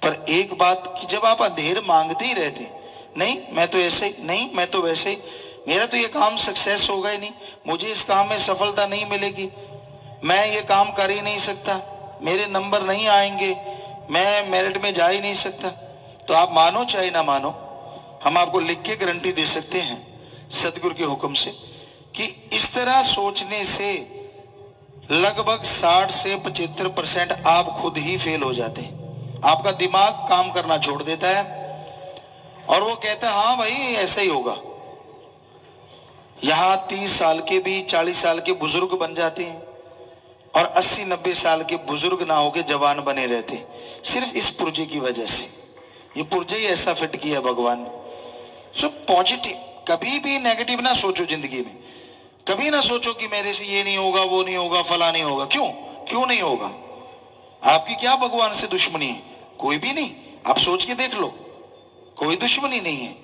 पर एक बात कि जब आप अंधेर मांगते ही रहते, नहीं मैं तो ऐसे ही, नहीं मैं तो वैसे ही, मेरा तो ये काम सक्सेस होगा ही नहीं, मुझे इस काम में सफलता नहीं मिलेगी, मैं ये काम कर ही नहीं सकता, मेरे नंबर नहीं आएंगे, मैं मेरिट में जा ही नहीं सकता, तो आप मानो चाहे ना मानो, हम आपको लिख के गारंटी दे सकते हैं सदगुरु के हुक्म से कि इस तरह सोचने से लगभग 60 से 75% आप खुद ही फेल हो जाते हैं। आपका दिमाग काम करना छोड़ देता है और वो कहता है हाँ भाई ऐसा ही होगा। यहां 30 साल के भी 40 साल के बुजुर्ग बन जाते हैं और 80-90 साल के बुजुर्ग ना होके जवान बने रहते हैं, सिर्फ इस पुर्जे की वजह से। ये पुर्जे ही ऐसा फिट किया भगवान। सो पॉजिटिव, कभी भी नेगेटिव ना सोचो जिंदगी में। कभी ना सोचो कि मेरे से ये नहीं होगा, वो नहीं होगा, फला नहीं होगा। क्यों नहीं होगा? आपकी क्या भगवान से दुश्मनी है? कोई भी नहीं। आप सोच के देख लो, कोई दुश्मनी नहीं है।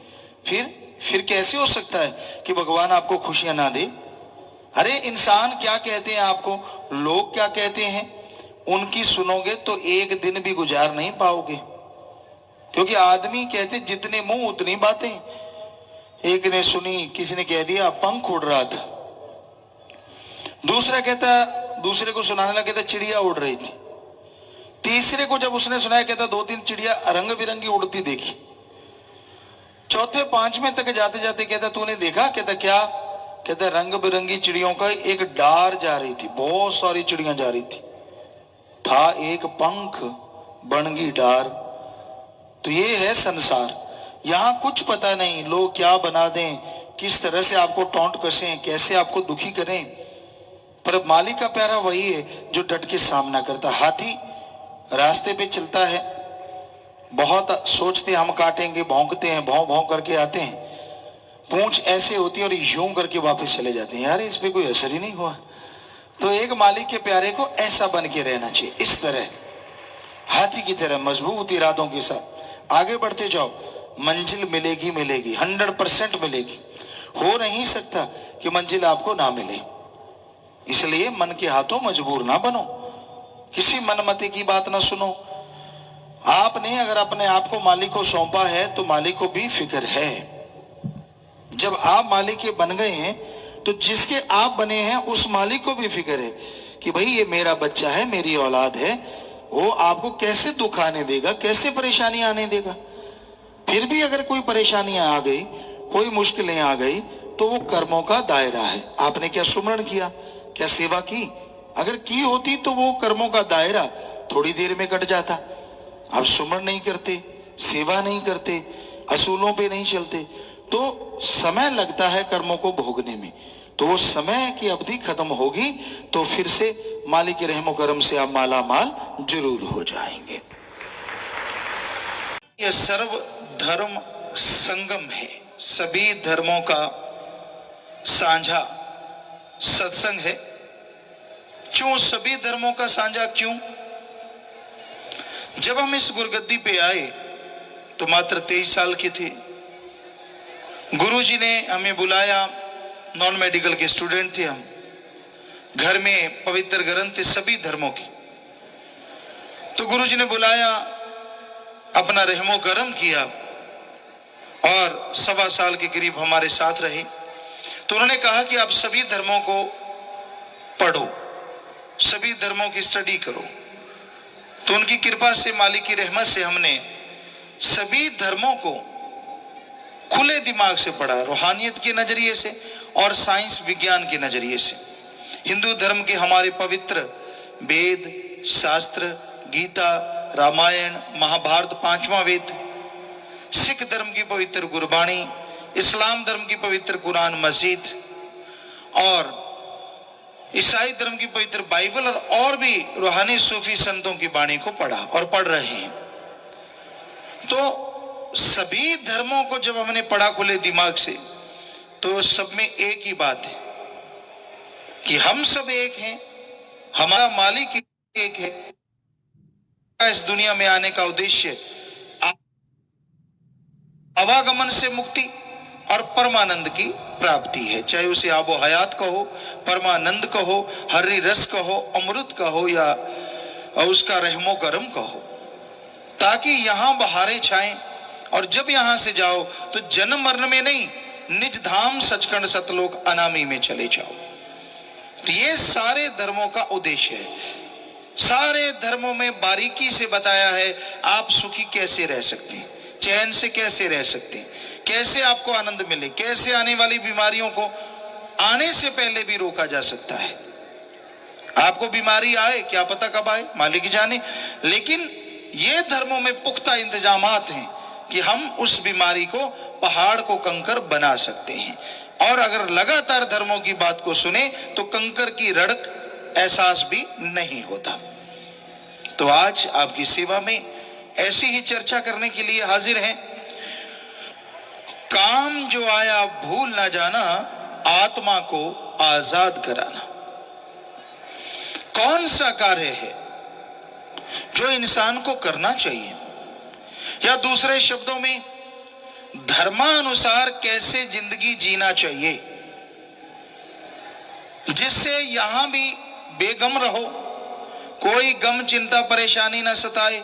फिर कैसे हो सकता है कि भगवान आपको खुशियां ना दे? अरे इंसान क्या कहते हैं आपको, लोग क्या कहते हैं, उनकी सुनोगे तो एक दिन भी गुजार नहीं पाओगे। क्योंकि आदमी कहते जितने मुंह उतनी बातें। एक ने सुनी, किसी ने कह दिया पंख उड़ रहा था, दूसरा कहता, दूसरे को सुनाने लगा कहता चिड़िया उड़ रही थी, तीसरे को जब उसने सुनाया कहता 2-3 चिड़िया रंग बिरंगी उड़ती देखी। चौथे पांचवें तक जाते जाते कहता तूने देखा? कहता क्या? कहता रंग बिरंगी चिड़ियों का एक डार जा रही थी, बहुत सारी चिड़ियां जा रही थी, था एक पंख बनगी डार। तो ये है संसार, यहां कुछ पता नहीं लोग क्या बना दें, किस तरह से आपको टोंट कसें, कैसे आपको दुखी करें, पर मालिक का प्यारा वही है जो डट के सामना करता। हाथी रास्ते पे चलता है, बहुत सोचते हम काटेंगे, भौंकते हैं, भौं भौं करके आते हैं, पूंछ ऐसे होती है और यूं करके वापस चले जाते हैं, यार इस पे कोई असर ही नहीं हुआ। तो एक मालिक के प्यारे को ऐसा बन के रहना चाहिए, इस तरह हाथी की तरह मजबूत इरादों के साथ आगे बढ़ते जाओ, मंजिल मिलेगी मिलेगी, 100% मिलेगी। हो नहीं सकता कि मंजिल आपको ना मिले, इसलिए मन के हाथों मजबूर ना बनो, किसी मनमते की बात ना सुनो। आपने अगर अपने आप को मालिक को सौंपा है तो मालिक को भी फिक्र है। जब आप मालिक के बन गए हैं तो जिसके आप बने हैं उस मालिक को भी फिक्र है कि भाई ये मेरा बच्चा है, मेरी औलाद है, वो आपको कैसे दुख आने देगा, कैसे परेशानी आने देगा। फिर भी अगर कोई परेशानियां आ गई, कोई मुश्किलें आ गई, तो वो कर्मों का दायरा है। आपने क्या सुमरण किया, क्या सेवा की? अगर की होती तो वो कर्मों का दायरा थोड़ी देर में कट जाता। आप सुमरण नहीं करते, सेवा नहीं करते, असूलों पे नहीं चलते, तो समय लगता है कर्मों को भोगने में। तो वो समय की अवधि खत्म होगी तो फिर से मालिक के रहमो करम से आप माला माल जरूर हो जाएंगे। यह सर्व धर्म संगम है, सभी धर्मों का साझा सत्संग है। क्यों सभी धर्मों का साझा? क्यों? जब हम इस गुरगद्दी पे आए तो मात्र 23 साल के थे। गुरुजी ने हमें बुलाया, नॉन मेडिकल के स्टूडेंट थे हम, घर में पवित्र ग्रंथ थे सभी धर्मों की। तो गुरुजी ने बुलाया, अपना रहमो करम किया और 1.25 साल के करीब हमारे साथ रहे। तो उन्होंने कहा कि आप सभी धर्मों को पढ़ो, सभी धर्मों की स्टडी करो। तो उनकी कृपा से, मालिक की रहमत से हमने सभी धर्मों को खुले दिमाग से पढ़ा, रूहानियत के नजरिए से और साइंस विज्ञान के नजरिए से। हिंदू धर्म के हमारे पवित्र वेद, शास्त्र, गीता, रामायण, महाभारत 5वां वेद, सिख धर्म की पवित्र गुरबाणी, इस्लाम धर्म की पवित्र कुरान मजीद और ईसाई धर्म की पवित्र बाइबल और भी रूहानी सूफी संतों की वाणी को पढ़ा और पढ़ रहे हैं। तो सभी धर्मों को जब हमने पढ़ा खुले दिमाग से, तो सब में एक ही बात है कि हम सब एक हैं, हमारा मालिक एक है। इस दुनिया में आने का उद्देश्य आवागमन से मुक्ति और परमानंद की प्राप्ति है। चाहे उसे आबो हयात कहो, परमानंद कहो, हरि रस कहो, अमृत कहो या उसका रहमो करम कहो, ताकि यहां बहारें छाएं और जब यहां से जाओ तो जन्म मरण में नहीं, निज धाम सचखंड सतलोक अनामी में चले जाओ। तो ये सारे धर्मों का उद्देश्य है। सारे धर्मों में बारीकी से बताया है आप सुखी कैसे रह सकते हैं, चैन से कैसे रह सकते हैं, कैसे आपको आनंद मिले, कैसे आने वाली बीमारियों को आने से पहले भी रोका जा सकता है। आपको बीमारी आए, क्या पता कब आए, मालिक जाने, लेकिन ये धर्मों में पुख्ता इंतजामात हैं कि हम उस बीमारी को, पहाड़ को कंकर बना सकते हैं। और अगर लगातार धर्मों की बात को सुने तो कंकर की रड़क एहसास भी नहीं होता। तो आज आपकी सेवा में ऐसी ही चर्चा करने के लिए हाजिर हैं। काम जो आया भूल ना जाना, आत्मा को आजाद कराना। कौन सा कार्य है जो इंसान को करना चाहिए, या दूसरे शब्दों में धर्मानुसार कैसे जिंदगी जीना चाहिए, जिससे यहां भी बेगम रहो, कोई गम चिंता परेशानी न सताए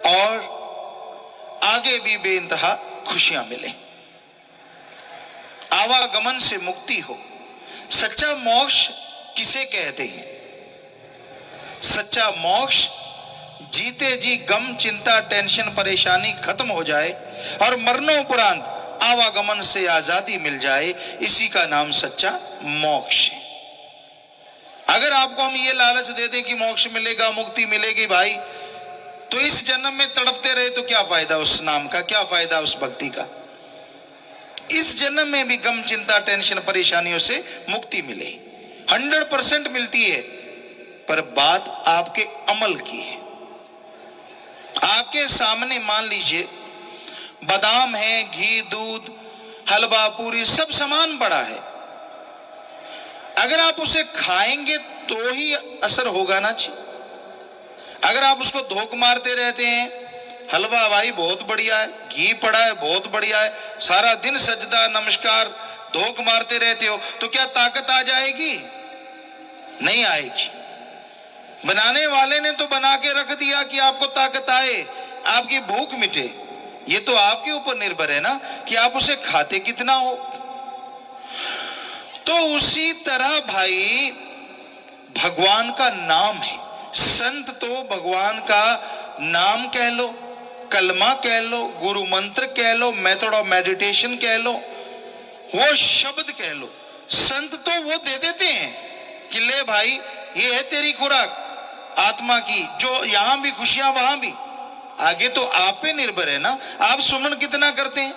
और आगे भी बेइंतहा खुशियां मिले, आवागमन से मुक्ति हो। सच्चा मोक्ष किसे कहते हैं? सच्चा मोक्ष जीते जी गम चिंता टेंशन परेशानी खत्म हो जाए और मरणोपरांत आवागमन से आजादी मिल जाए, इसी का नाम सच्चा मोक्ष है। अगर आपको हम ये लालच दे दें कि मोक्ष मिलेगा, मुक्ति मिलेगी भाई, तो इस जन्म में तड़पते रहे तो क्या फायदा उस नाम का, क्या फायदा उस भक्ति का। इस जन्म में भी गम, चिंता, टेंशन, परेशानियों से मुक्ति मिले, 100% मिलती है, पर बात आपके अमल की है। आपके सामने मान लीजिए बादाम है, घी, दूध, हलवा, पूरी सब सामान पड़ा है, अगर आप उसे खाएंगे तो ही असर होगा ना जी। अगर आप उसको धोख मारते रहते हैं, हलवा भाई बहुत बढ़िया है, घी पड़ा है बहुत बढ़िया है, सारा दिन सजदा नमस्कार धोख मारते रहते हो, तो क्या ताकत आ जाएगी? नहीं आएगी। बनाने वाले ने तो बना के रख दिया कि आपको ताकत आए, आपकी भूख मिटे, ये तो आपके ऊपर निर्भर है ना कि आप उसे खाते कितना हो। तो उसी तरह भाई भगवान का नाम है, संत तो भगवान का नाम कह लो, कलमा कह लो, गुरु मंत्र कह लो, मेथड ऑफ मेडिटेशन कह लो, वो शब्द कह लो, संत तो वो दे देते हैं कि ले भाई ये है तेरी खुराक आत्मा की, जो यहां भी खुशियां वहां भी। आगे तो आप पे निर्भर है ना, आप सुमन कितना करते हैं।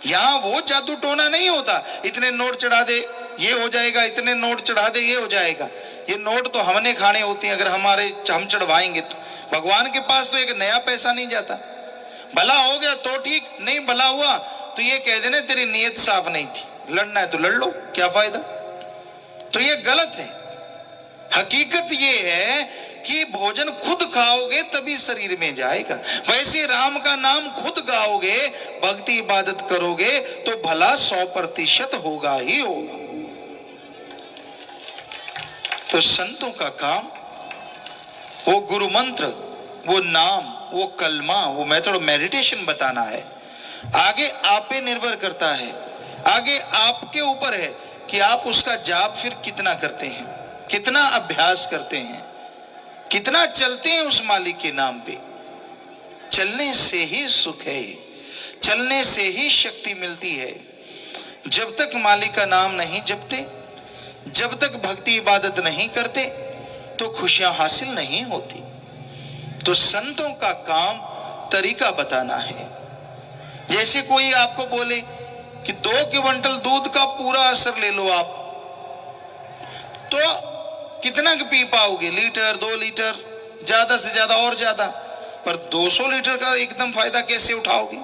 यहां वो जादू टोना नहीं होता, इतने नोट चढ़ा दे ये हो जाएगा, इतने नोट चढ़ा दे ये हो जाएगा। ये नोट तो हमने खाने होते हैं, अगर हम चढ़वाएंगे तो। भगवान के पास तो एक नया पैसा नहीं जाता। भला हो गया तो ठीक, नहीं भला हुआ तो ये कह देना तेरी नीयत साफ नहीं थी, लड़ना है तो लड़ लो, क्या फायदा। तो ये गलत है। हकीकत ये है कि भोजन खुद खाओगे तभी शरीर में जाएगा। वैसे राम का नाम खुद गाओगे, भक्ति इबादत करोगे तो भला 100% होगा ही होगा। तो संतों का काम वो गुरु मंत्र, वो नाम, वो कलमा, वो मेथड ऑफ मेडिटेशन बताना है। आगे आप पे निर्भर करता है, आगे आपके ऊपर है कि आप उसका जाप फिर कितना करते हैं, कितना अभ्यास करते हैं, कितना चलते हैं उस मालिक के नाम पे। चलने से ही सुख है, चलने से ही शक्ति मिलती है। जब तक मालिक का नाम नहीं जपते, जब तक भक्ति इबादत नहीं करते, तो खुशियां हासिल नहीं होती। तो संतों का काम तरीका बताना है। जैसे कोई आपको बोले कि 2 क्विंटल दूध का पूरा असर ले लो आप, तो कितना पी पाओगे? लीटर, 2 लीटर, ज्यादा से ज्यादा और ज्यादा, पर 200 लीटर का एकदम फायदा कैसे उठाओगे?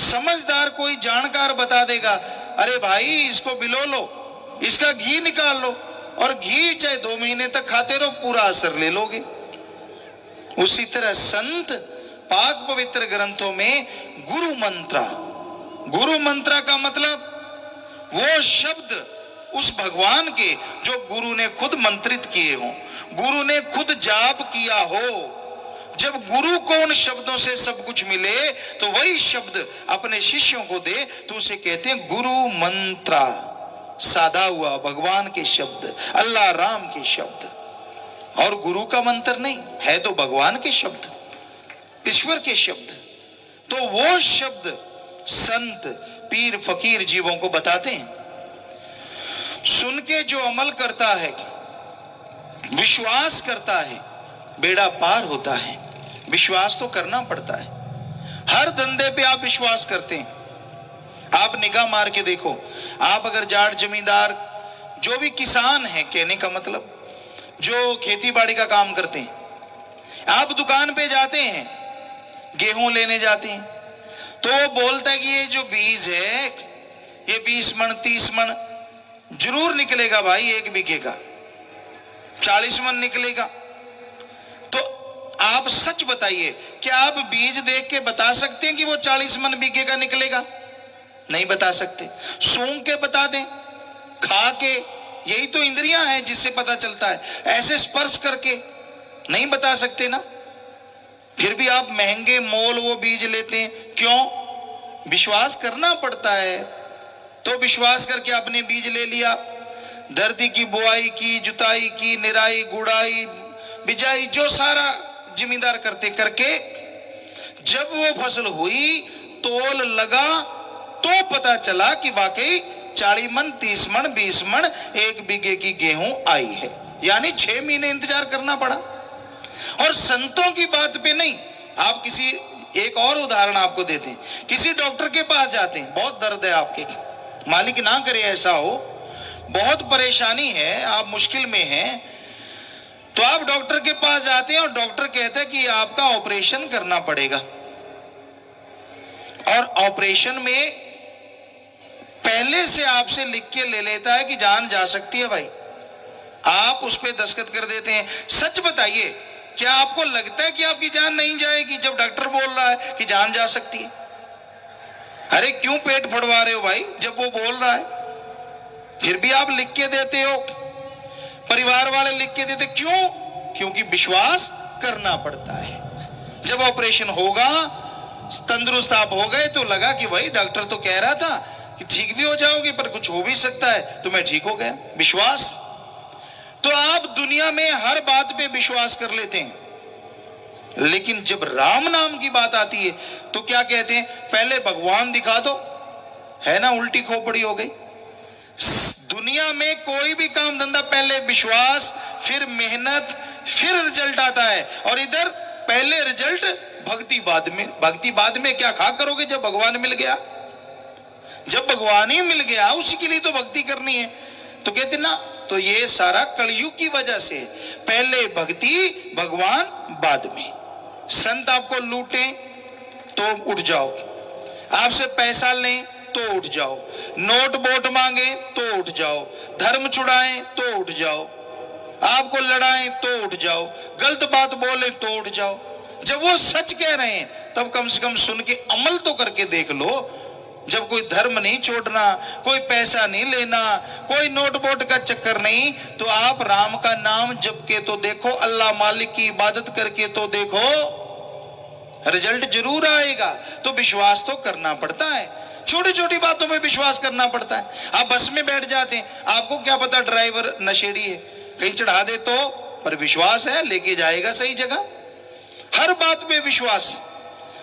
समझदार कोई जानकार बता देगा, अरे भाई इसको बिलो लो, इसका घी निकाल लो, और घी चाहे 2 महीने तक खाते रहो, पूरा असर ले लोगे। उसी तरह संत पाक पवित्र ग्रंथों में गुरु मंत्रा, गुरु मंत्रा का मतलब वो शब्द उस भगवान के जो गुरु ने खुद मंत्रित किए हो, गुरु ने खुद जाप किया हो। जब गुरु को उन शब्दों से सब कुछ मिले तो वही शब्द अपने शिष्यों को दे तो उसे कहते हैं गुरु मंत्रा। साधा हुआ भगवान के शब्द, अल्लाह राम के शब्द, और गुरु का मंत्र नहीं है तो भगवान के शब्द, ईश्वर के शब्द। तो वो शब्द संत पीर फकीर जीवों को बताते हैं। सुन के जो अमल करता है, विश्वास करता है, बेड़ा पार होता है। विश्वास तो करना पड़ता है। हर धंधे पे आप विश्वास करते हैं। आप निगाह मार के देखो, आप अगर जाट जमींदार, जो भी किसान है, कहने का मतलब जो खेती बाड़ी का काम करते हैं, आप दुकान पे जाते हैं, गेहूं लेने जाते हैं, तो वो बोलता है कि ये जो बीज है ये 20 मन 30 मन जरूर निकलेगा भाई, 1 बीघे का 40 मन निकलेगा। तो आप सच बताइए, क्या आप बीज देख के बता सकते हैं कि वो 40 मन बीघे का निकलेगा? नहीं बता सकते। सूंघ के बता दें, खा के, यही तो इंद्रियां हैं जिससे पता चलता है। ऐसे स्पर्श करके नहीं बता सकते ना। फिर भी आप महंगे मोल वो बीज लेते हैं, क्यों? विश्वास करना पड़ता है। तो विश्वास करके आपने बीज ले लिया, धरती की बुआई की, जुताई की, निराई गुड़ाई बिजाई, जो सारा जिम्मेदार करते करके जब वो फसल हुई तोल लगा तो पता चला कि वाकई 40 मन, 30 मन, 20 मन 1 बीघे की गेहूं आई है। यानी 6 महीने इंतजार करना पड़ा। और संतों की बात पे नहीं, आप किसी, एक और उदाहरण आपको देते हैं, किसी डॉक्टर के पास जाते हैं, बहुत दर्द है आपके, मालिक ना करे ऐसा हो, बहुत परेशानी है, आप मुश्किल में हैं, तो आप डॉक्टर के पास जाते हैं और डॉक्टर कहता है कि आपका ऑपरेशन करना पड़ेगा। और ऑपरेशन में पहले से आपसे लिख के ले लेता है कि जान जा सकती है भाई, आप उस पर दस्तखत कर देते हैं। सच बताइए, क्या आपको लगता है कि आपकी जान नहीं जाएगी जब डॉक्टर बोल रहा है कि जान जा सकती है? अरे क्यों पेट फड़वा रहे हो भाई, जब वो बोल रहा है फिर भी आप लिख के देते हो, परिवार वाले लिख के देते, क्यों? क्योंकि विश्वास करना पड़ता है। जब ऑपरेशन होगा, तंदुरुस्त आप हो गए तो लगा कि भाई डॉक्टर तो कह रहा था कि ठीक भी हो जाओगे, पर कुछ हो भी सकता है, तो मैं ठीक हो गया। विश्वास। तो आप दुनिया में हर बात पे विश्वास कर लेते हैं, लेकिन जब राम नाम की बात आती है तो क्या कहते हैं? पहले भगवान दिखा दो, है ना, उल्टी खोपड़ी हो गई। दुनिया में कोई भी काम धंधा पहले विश्वास, फिर मेहनत, फिर रिजल्ट आता है। और इधर पहले रिजल्ट, भक्ति बाद में। भक्ति बाद में क्या खा करोगे जब भगवान मिल गया? जब भगवान ही मिल गया, उसी के लिए तो भक्ति करनी है। तो कहते ना, तो ये सारा कलयुग की वजह से, पहले भक्ति, भगवान बाद में। संत आपको लूटें तो उठ जाओ, आपसे पैसा लें तो उठ जाओ, नोट वोट मांगे तो उठ जाओ, धर्म छुड़ाएं तो उठ जाओ, आपको लड़ाएं तो उठ जाओ, गलत बात बोले तो उठ जाओ। जब वो सच कह रहे हैं तब कम से कम सुन के अमल तो करके देख लो। जब कोई धर्म नहीं छोड़ना, कोई पैसा नहीं लेना, कोई नोट वोट का चक्कर नहीं, तो आप राम का नाम जप के तो देखो, अल्लाह मालिक की इबादत करके तो देखो, रिजल्ट जरूर आएगा। तो विश्वास तो करना पड़ता है, छोटी छोटी बातों पे विश्वास करना पड़ता है। आप बस में बैठ जाते हैं, आपको क्या पता ड्राइवर नशेड़ी है, कहीं चढ़ा दे तो, पर विश्वास है लेके जाएगा सही जगह। हर बात पे विश्वास।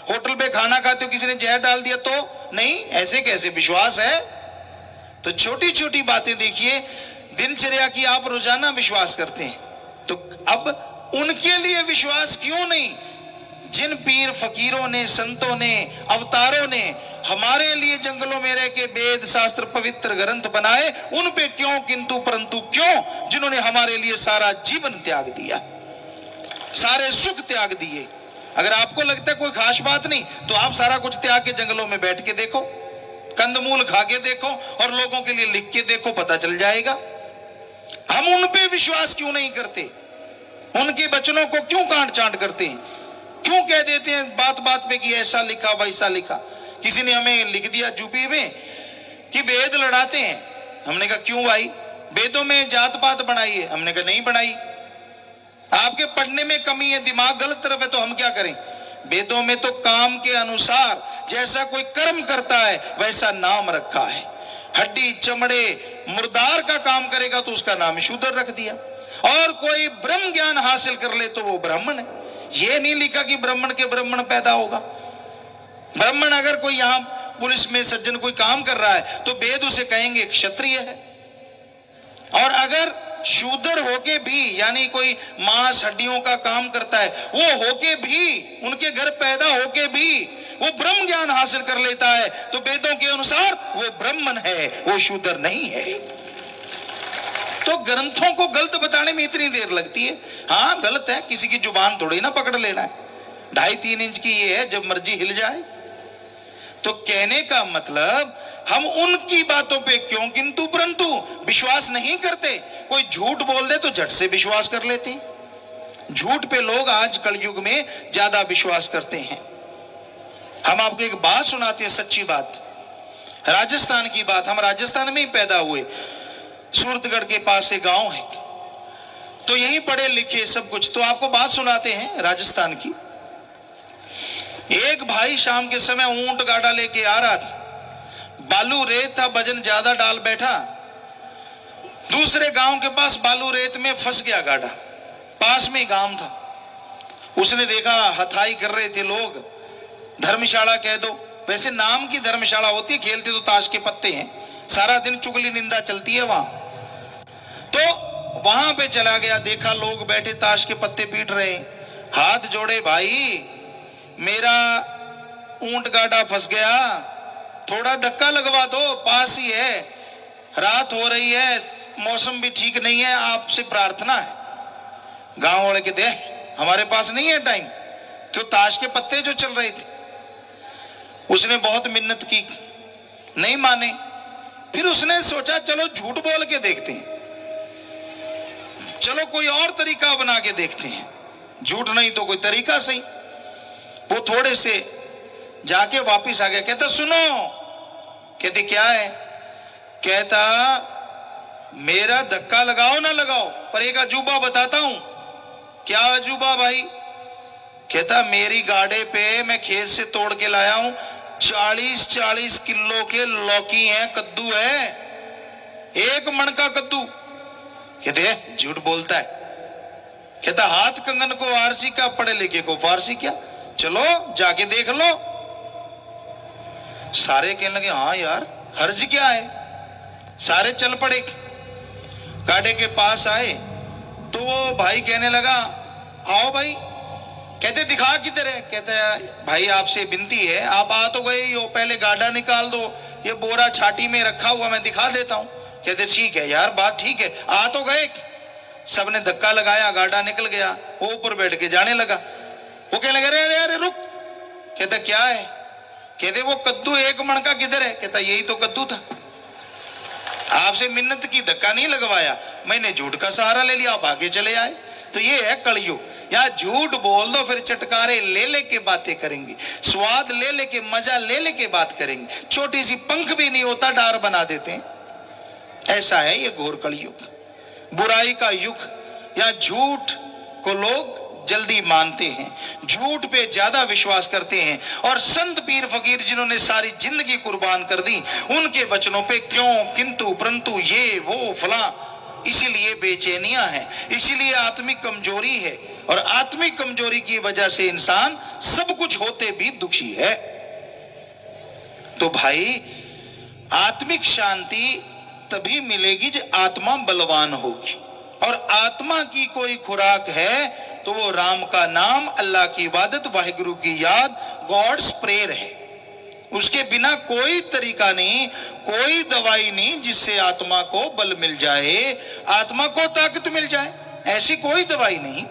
होटल पे खाना खाते हो, किसी ने जहर डाल दिया तो नहीं, ऐसे कैसे विश्वास है? तो छोटी छोटी बातें देखिए, दिनचर्या की आप रोजाना विश्वास करते हैं, तो अब उनके लिए विश्वास क्यों नहीं? जिन पीर फकीरों ने, संतों ने, अवतारों ने हमारे लिए जंगलों में रह के वेद शास्त्र पवित्र ग्रंथ बनाए, उन पे क्यों किंतु परंतु क्यों? जिन्होंने हमारे लिए सारा जीवन त्याग दिया, सारे सुख त्याग दिए। अगर आपको लगता है कोई खास बात नहीं, तो आप सारा कुछ त्याग के जंगलों में बैठ के देखो, कंदमूल खा के देखो और लोगों के लिए लिख के देखो, पता चल जाएगा। हम उन पे विश्वास क्यों नहीं करते? उनके वचनों को क्यों काट चाट करते हैं? क्यों कह देते हैं बात बात पे कि ऐसा लिखा वैसा लिखा? किसी ने हमें लिख दिया यूपी में कि वेद लड़ाते हैं। हमने कहा क्यों भाई, वेदों में जात पात बनाई है? हमने कहा नहीं बनाई, आपके पढ़ने में कमी है, दिमाग गलत तरफ है, तो हम क्या करें? वेदों में तो काम के अनुसार जैसा कोई कर्म करता है वैसा नाम रखा है। हड्डी चमड़े मुर्दार का काम करेगा तो उसका नाम शूद्र रख दिया, और कोई ब्रह्म ज्ञान हासिल कर ले तो वो ब्राह्मण है। ये नहीं लिखा कि ब्राह्मण के ब्राह्मण पैदा होगा। ब्राह्मण अगर कोई यहां पुलिस में सज्जन कोई काम कर रहा है तो वेद उसे कहेंगे क्षत्रिय है। और अगर शूद्र होके भी, यानी कोई मांस हड्डियों का काम करता है, वो होके भी, उनके घर पैदा होके भी वो ब्रह्म ज्ञान हासिल कर लेता है, तो वेदों के अनुसार वो ब्राह्मण है, वो शूद्र नहीं है। तो ग्रंथों को गलत बताने में इतनी देर लगती है। हाँ गलत है, किसी की जुबान थोड़ी ना पकड़ लेना है, 2.5-3 इंच की ये है, जब मर्जी हिल जाए। तो कहने का मतलब, हम उनकी बातों पे क्यों किंतु परंतु विश्वास नहीं करते। कोई झूठ बोल दे तो झट से विश्वास कर लेते हैं। झूठ पे लोग आज कलयुग में ज्यादा विश्वास करते हैं। हम आपको एक बात सुनाते हैं, सच्ची बात, राजस्थान की बात। हम राजस्थान में ही पैदा हुए, सूरतगढ़ के पास एक गांव है, तो यहीं पढ़े लिखे सब कुछ। तो आपको बात सुनाते हैं राजस्थान की। एक भाई शाम के समय ऊंट गाड़ा लेके आ रहा था, बालू रेत था, वजन ज्यादा डाल बैठा, दूसरे गांव के पास बालू रेत में फंस गया गाड़ा, पास में गांव था। उसने देखा हथाई कर रहे थे लोग, धर्मशाला कह दो, वैसे नाम की धर्मशाला होती है, खेलते तो ताश के पत्ते हैं, सारा दिन चुगली निंदा चलती है वहां। तो वहां पे चला गया, देखा लोग बैठे ताश के पत्ते पीट रहे, हाथ जोड़े, भाई मेरा ऊंट गाड़ा फंस गया, थोड़ा धक्का लगवा दो, पास ही है, रात हो रही है, मौसम भी ठीक नहीं है, आपसे प्रार्थना है। गांव वाले कहते हैं हमारे पास नहीं है टाइम, क्यों ताश के पत्ते जो चल रहे थे। उसने बहुत मिन्नत की, नहीं माने। फिर उसने सोचा चलो झूठ बोल के देखते हैं, चलो कोई और तरीका बना के देखते हैं, झूठ नहीं तो कोई तरीका सही। वो थोड़े से जाके वापिस आ गया, कहता सुनो। कहते क्या है? कहता मेरा धक्का लगाओ ना लगाओ, पर एक अजूबा बताता हूं। क्या अजूबा भाई? कहता मेरी गाड़े पे मैं खेत से तोड़ के लाया हूं 40-40 किलो के लौकी हैं, कद्दू है, 1 मन का कद्दू। कहते झूठ बोलता है। कहता हाथ कंगन को आरसी का, पढ़े लिखे को फारसी क्या, चलो जाके देख लो। सारे कहने लगे हाँ यार हर्ज क्या है। सारे चल पड़े, गाड़े के पास आए तो वो भाई कहने लगा आओ भाई। कहते दिखा किधर है? कहता है भाई आपसे विनती है, आप आ तो गए ही हो, पहले गाड़ा निकाल दो, ये बोरा छाटी में रखा हुआ मैं दिखा देता हूं। कहते ठीक है यार, बात ठीक है, आ तो गए। सबने धक्का लगाया, गाड़ा निकल गया, वो ऊपर बैठ के जाने लगा। वो कहने लगे अरे अरे अरे रुक। कहता क्या है? कहते वो कद्दू 1 मन का किधर है? कहता यही तो कद्दू था, आपसे मिन्नत की, धक्का नहीं लगवाया, मैंने झूठ का सहारा ले लिया, आप आगे चले आए। तो ये है कलयुग। या झूठ बोल दो, फिर चटकारे ले लेके बातें करेंगे, स्वाद ले लेके, मजा ले लेके बात करेंगे, छोटी सी पंख भी नहीं होता डार बना देते हैं। ऐसा है ये घोर कलयुग, बुराई का युग। या झूठ को लोग जल्दी मानते हैं, झूठ पे ज्यादा विश्वास करते हैं, और संत पीर फकीर जिन्होंने सारी जिंदगी कुर्बान कर दी, उनके वचनों पे क्यों, किंतु परंतु, ये वो फला, इसीलिए बेचैनियां हैं, इसीलिए आत्मिक कमजोरी है, और आत्मिक कमजोरी की वजह से इंसान सब कुछ होते भी दुखी है। तो भाई आत्मिक शांति तभी मिलेगी जब आत्मा बलवान होगी, और आत्मा की कोई खुराक है तो वो राम का नाम, अल्लाह की इबादत, वाहिगुरु की याद, गॉड्स प्रेयर है। उसके बिना कोई तरीका नहीं, कोई दवाई नहीं जिससे आत्मा को बल मिल जाए, आत्मा को ताकत मिल जाए, ऐसी कोई दवाई नहीं।